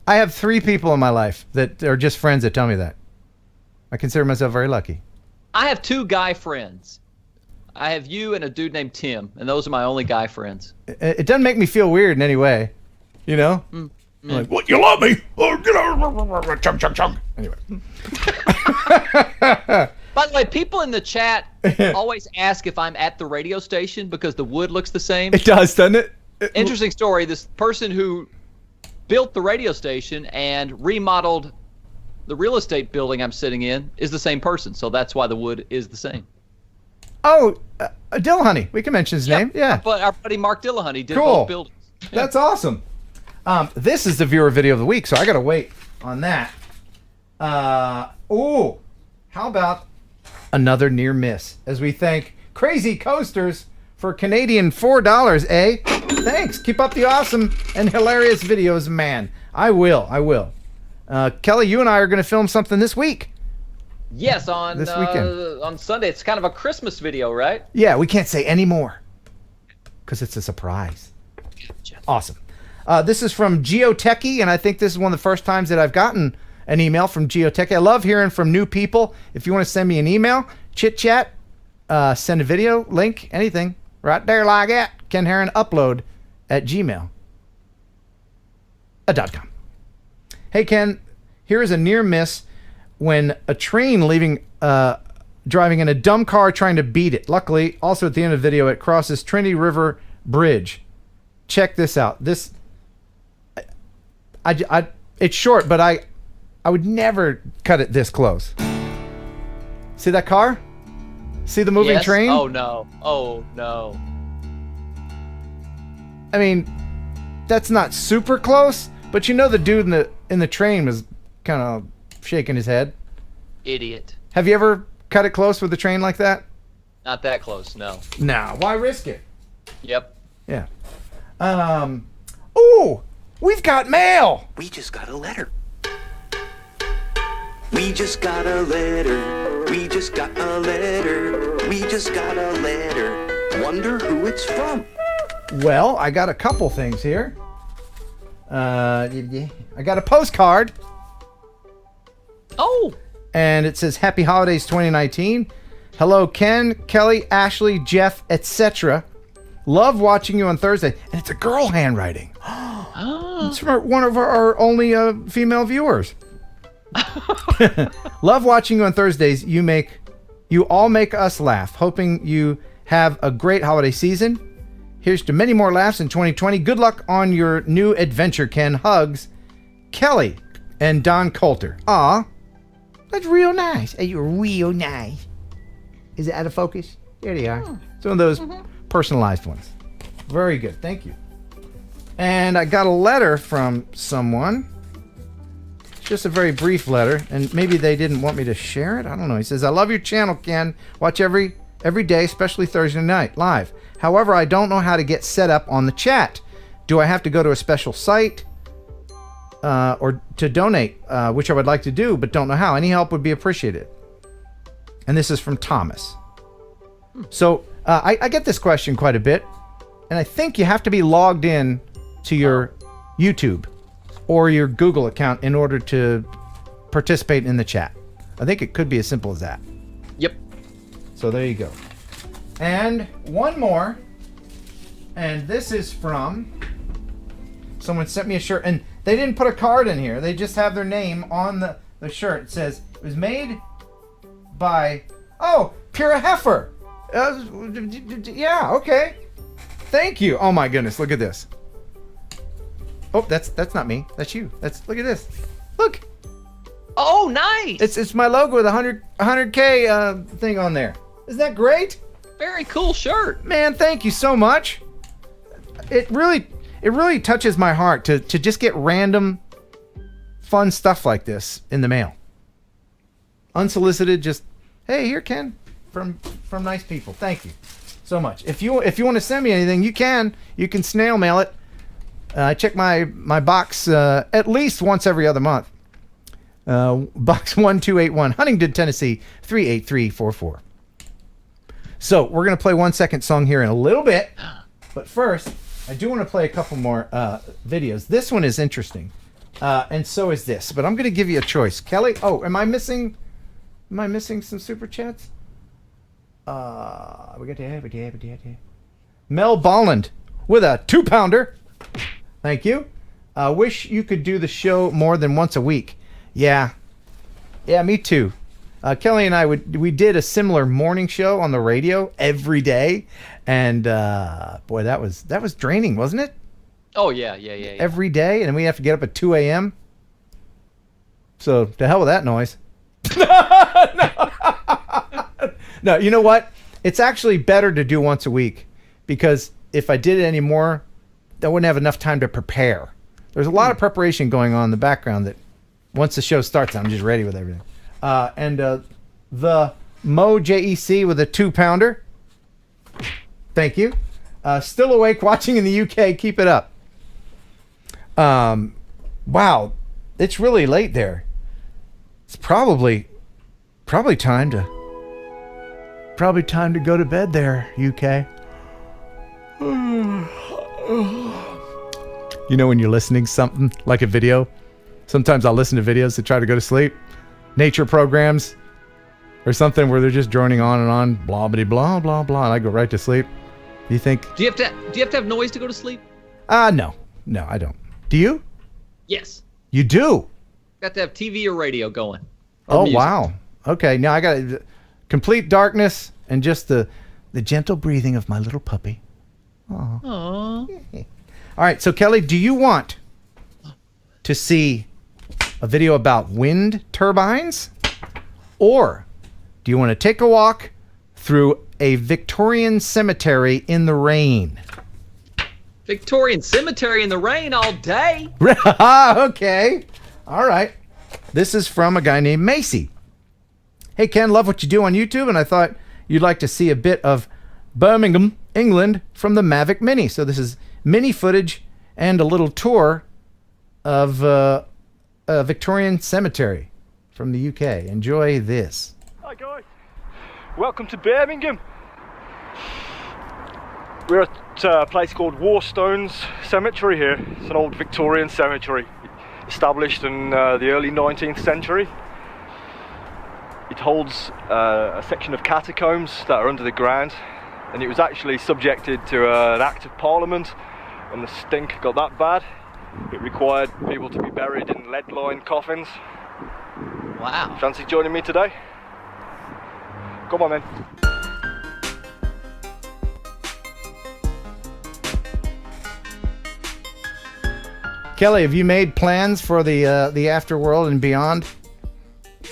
I have 3 people in my life that are just friends that tell me that. I consider myself very lucky. I have 2 guy friends. I have you and a dude named Tim, and those are my only guy friends. It doesn't make me feel weird in any way, you know? I'm like, what, you love me? Oh, get out. Chug, chug, chug. Anyway. By the way, people in the chat always ask if I'm at the radio station because the wood looks the same. It does, doesn't it? Interesting story. This person who built the radio station and remodeled the real estate building I'm sitting in is the same person, so that's why the wood is the same. Oh, Dillahunty. We can mention his name. Yeah. But our buddy Mark Dillahunty did Cool. both buildings. Yeah. That's awesome. This is the viewer video of the week, so I got to wait on that. How about another near miss as we thank Crazy Coasters for Canadian $4, eh? Thanks. Keep up the awesome and hilarious videos, man. I will. Kelly, you and I are going to film something this week. Yes, on This weekend. on Sunday. It's kind of a Christmas video, right? Yeah, we can't say any more because it's a surprise. Awesome. This is from Geotechie, and I think this is one of the first times that I've gotten an email from Geotechie. I love hearing from new people. If you want to send me an email, chit chat, send a video, link, anything, right there like that. Ken Heron upload at gmail.com. Hey Ken, here is a near miss when a train driving in a dumb car trying to beat it. Luckily, also at the end of the video, it crosses Trinity River Bridge. Check this out. This, it's short, but I would never cut it this close. See that car? See the moving train? Oh no. Oh no. I mean, that's not super close, but you know the dude in the train was kind of shaking his head. Idiot. Have you ever cut it close with a train like that? Not that close, no. No. Why risk it? Yep. Yeah. Ooh, we've got mail. We just got a letter. We just got a letter. We just got a letter. We just got a letter. Wonder who it's from. Well, I got a couple things here. I got a postcard. Oh. And it says Happy Holidays 2019. Hello, Ken, Kelly, Ashley, Jeff, etc. Love watching you on Thursday. And it's a girl handwriting. It's from one of our only female viewers. Love watching you on Thursdays. You all make us laugh. Hoping you have a great holiday season. Here's to many more laughs in 2020. Good luck on your new adventure, Ken. Hugs, Kelly and Don Coulter. Aw, that's real nice. You're real nice. Is it out of focus? There they are. It's one of those personalized ones. Very good. Thank you. And I got a letter from someone. Just a very brief letter, and maybe they didn't want me to share it. I don't know. He says, I love your channel, Ken. Watch every day, especially Thursday night, live. However, I don't know how to get set up on the chat. Do I have to go to a special site or to donate, which I would like to do, but don't know how. Any help would be appreciated. And this is from Thomas. So I get this question quite a bit, and I think you have to be logged in to your YouTube or your Google account in order to participate in the chat. I think it could be as simple as that. Yep. So there you go. And one more. And this is from someone sent me a shirt, and they didn't put a card in here. They just have their name on the shirt. It says it was made by Pura Heifer. Yeah, okay. Thank you. Oh my goodness, look at this. Oh, that's not me. That's you. Look at this. Look. Oh, nice. It's my logo with a 100K thing on there. Isn't that great? Very cool shirt. Man, thank you so much. It really touches my heart to just get random fun stuff like this in the mail. Unsolicited, just, hey, here, Ken, from nice people. Thank you so much. If you want to send me anything, you can snail mail it. I check my box at least once every other month. Box 1281, Huntington, Tennessee 38344. So we're gonna play 1 second song here in a little bit, but first I do want to play a couple more videos. This one is interesting, and so is this. But I'm gonna give you a choice, Kelly. Oh, am I missing some super chats? We got Mel Bolland with a 2-pounder. Thank you. Wish you could do the show more than once a week. Yeah, me too. Kelly and I we did a similar morning show on the radio every day, and boy, that was draining, wasn't it? Oh yeah. Every day, and we have to get up at 2 a.m. So to hell with that noise. No, you know what? It's actually better to do once a week, because if I did it anymore, I wouldn't have enough time to prepare. There's a lot of preparation going on in the background that once the show starts, I'm just ready with everything. And the Mo JEC with a 2-pounder. Thank you. Still awake watching in the UK. Keep it up. Wow. It's really late there. It's probably time to go to bed there, UK. You know when you're listening to something like a video? Sometimes I'll listen to videos to try to go to sleep. Nature programs or something where they're just droning on and on, blah blah blah blah blah, and I go right to sleep. Do you think? Do you have to have noise to go to sleep? No, I don't. Do you? Yes. You do? Got to have TV or radio going. Oh wow. Okay, now I got complete darkness and just the gentle breathing of my little puppy. Aww. Aww. All right, so Kelly, do you want to see a video about wind turbines, or do you want to take a walk through a Victorian cemetery in the rain? Victorian cemetery in the rain all day. Okay. All right. This is from a guy named Macy. Hey, Ken, love what you do on YouTube, and I thought you'd like to see a bit of Birmingham, England from the Mavic Mini. So this is mini footage and a little tour of a Victorian cemetery from the UK. Enjoy this. Hi guys, welcome to Birmingham. We're at a place called Warstones Cemetery here. It's an old Victorian cemetery established in the early 19th century. It holds a section of catacombs that are under the ground, and it was actually subjected to an Act of Parliament when the stink got that bad. It required people to be buried in lead-lined coffins. Wow. Fancy joining me today? Come on then. Kelly, have you made plans for the afterworld and beyond?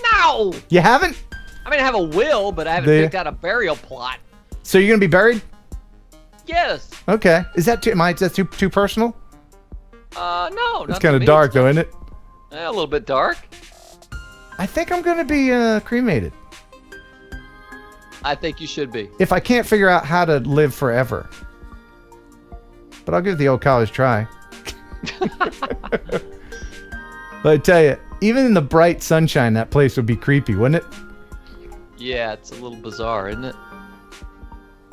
No! You haven't? I mean, I have a will, but I haven't picked out a burial plot. So you're gonna be buried? Yes. Okay. Is that too personal? No. It's kind of dark, though, isn't it? A little bit dark. I think I'm gonna be cremated. I think you should be. If I can't figure out how to live forever. But I'll give the old college try. But I tell you, even in the bright sunshine, that place would be creepy, wouldn't it? Yeah, it's a little bizarre, isn't it?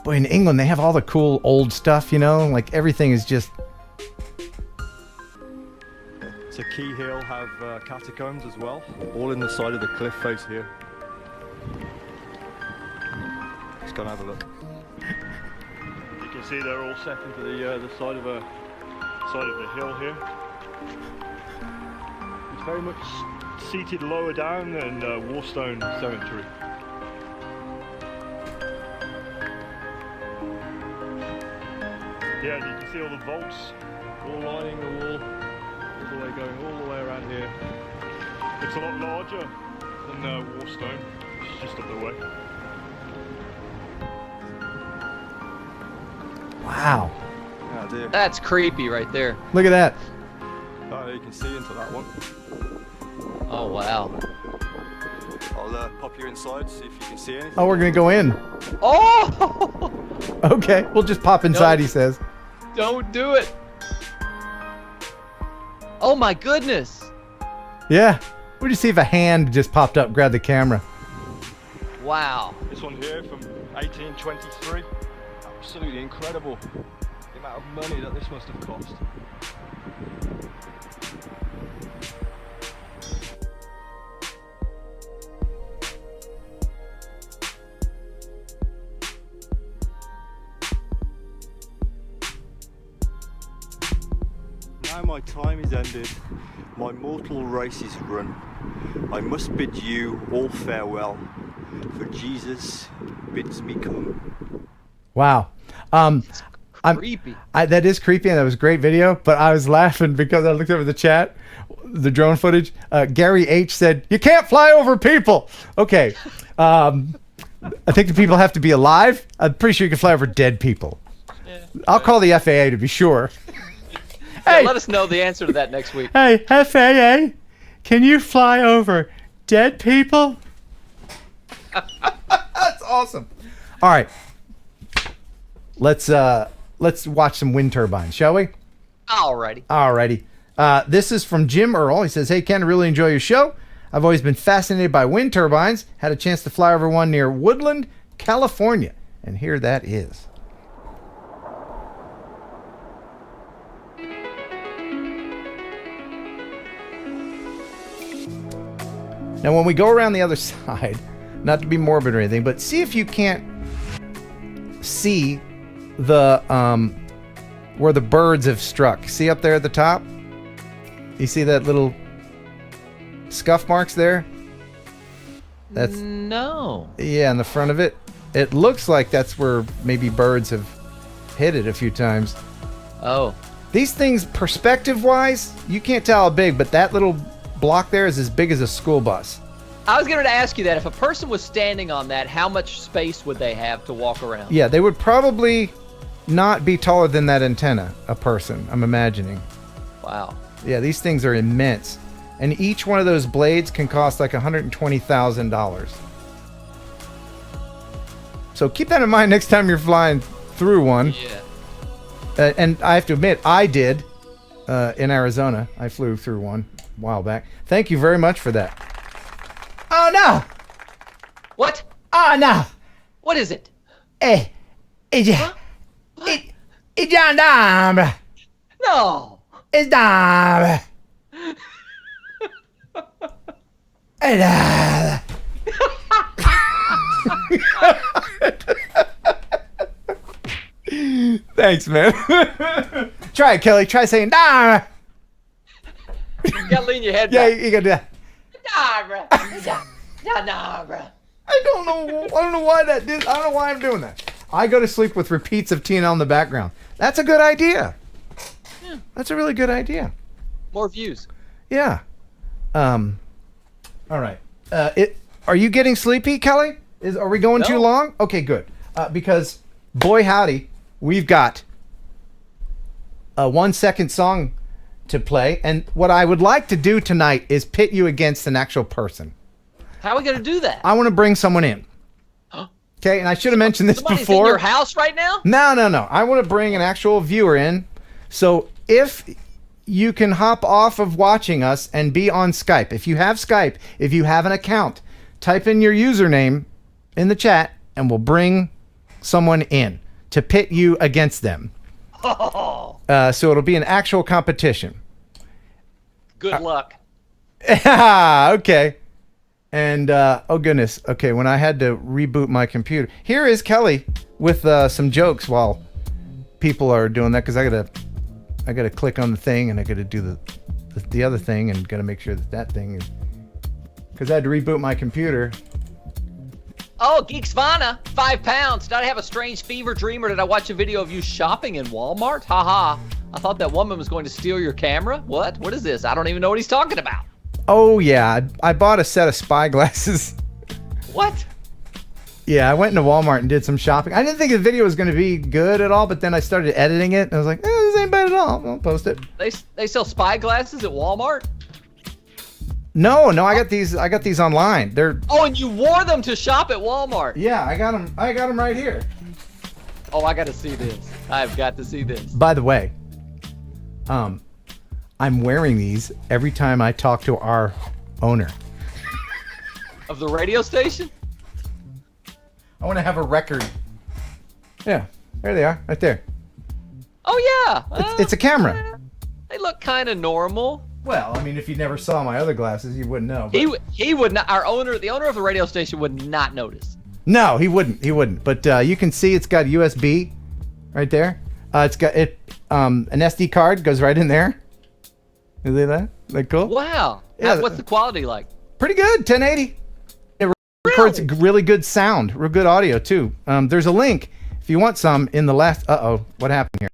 Boy, in England, they have all the cool old stuff, you know? Like, everything is just... So Key Hill have catacombs as well, all in the side of the cliff face here. Let's go and have a look. You can see they're all set into the side of the hill here. It's very much seated lower down than Warstone Cemetery. Yeah, and you can see all the bolts all lining the wall, all the way going all the way around here. It's a lot larger than Warstone, which is just up the way. Wow. Yeah, dear. That's creepy right there. Look at that. Oh, you can see into that one. Oh, wow. I'll pop you inside, see if you can see anything. Oh, we're going to go in. Oh! Okay, we'll just pop inside, he says. Don't do it. Oh, my goodness. Yeah. We'll just see if a hand just popped up, grabbed the camera. Wow. This one here from 1823. Absolutely incredible. The amount of money that this must have cost. Now my time is ended, my mortal race is run. I must bid you all farewell, for Jesus bids me come. Wow. Creepy. That is creepy, and that was a great video, but I was laughing because I looked over the chat, the drone footage. Gary H said, "You can't fly over people." Okay. I think the people have to be alive. I'm pretty sure you can fly over dead people. I'll call the FAA to be sure. Hey, let us know the answer to that next week. Hey, FAA, can you fly over dead people? That's awesome. All right. Let's watch some wind turbines, shall we? Alrighty. This is from Jim Earl. He says, "Hey Ken, I really enjoy your show. I've always been fascinated by wind turbines. Had a chance to fly over one near Woodland, California, and here that is." Now, when we go around the other side, not to be morbid or anything, but see if you can't see the where the birds have struck. See up there at the top? You see that little scuff marks there? That's no. Yeah, in the front of it. It looks like that's where maybe birds have hit it a few times. Oh. These things, perspective-wise, you can't tell how big, but that little block there is as big as a school bus. I was going to ask you that. If a person was standing on that, how much space would they have to walk around? Yeah, they would probably not be taller than that antenna, a person, I'm imagining. Wow. Yeah, these things are immense. And each one of those blades can cost like $120,000. So keep that in mind next time you're flying through one. Yeah. And I have to admit, I did in Arizona. I flew through one a while back. Thank you very much for that. Oh, no. What? Oh, no. What is it? It's gendarme. No. It's gendarme. Thanks, man. Try it, Kelly. Try saying gendarme. You gotta lean your head Yeah, back. you gotta do that. Nah, I don't know why that did. I don't know why I'm doing that. I go to sleep with repeats of TNL in the background. That's a good idea. Yeah. That's a really good idea. More views. Yeah. All right. Are you getting sleepy, Kelly? Are we going too long? Okay, good. Because boy howdy, we've got a 1 second song to play, and what I would like to do tonight is pit you against an actual person. How are we gonna do that? I want to bring someone in. Okay, and I should have mentioned this Somebody's before. in your house right now? No. I want to bring an actual viewer in. So if you can hop off of watching us and be on Skype. If you have Skype, if you have an account, type in your username in the chat and we'll bring someone in to pit you against them. Oh. So it'll be an actual competition. Good luck. Okay. And, oh goodness. Okay, when I had to reboot my computer. Here is Kelly with some jokes while people are doing that, because I gotta click on the thing and I gotta do the other thing and gotta make sure that thing is, because I had to reboot my computer. Oh, Geeksvana, £5. Did I have a strange fever dream, or did I watch a video of you shopping in Walmart? Haha. I thought that woman was going to steal your camera. What? What is this? I don't even know what he's talking about. Oh yeah, I bought a set of spy glasses. What? Yeah, I went into Walmart and did some shopping. I didn't think the video was going to be good at all, but then I started editing it and I was like, this ain't bad at all. I'll post it. They sell spy glasses at Walmart? No, I got these online. They're Oh, and you wore them to shop at Walmart. Yeah, I got them right here. Oh, I got to see this. I've got to see this. By the way, I'm wearing these every time I talk to our owner. Of the radio station? I want to have a record. Yeah, there they are, right there. Oh yeah. It's a camera. They look kind of normal. Well, I mean, if you never saw my other glasses, you wouldn't know. But... He would not. The owner of the radio station would not notice. No, he wouldn't. But you can see it's got USB right there. It's got an SD card goes right in there. You see that? That cool? Wow. Yeah. What's the quality like? Pretty good. 1080. It records really good sound, real good audio too. There's a link if you want some in the last. What happened here?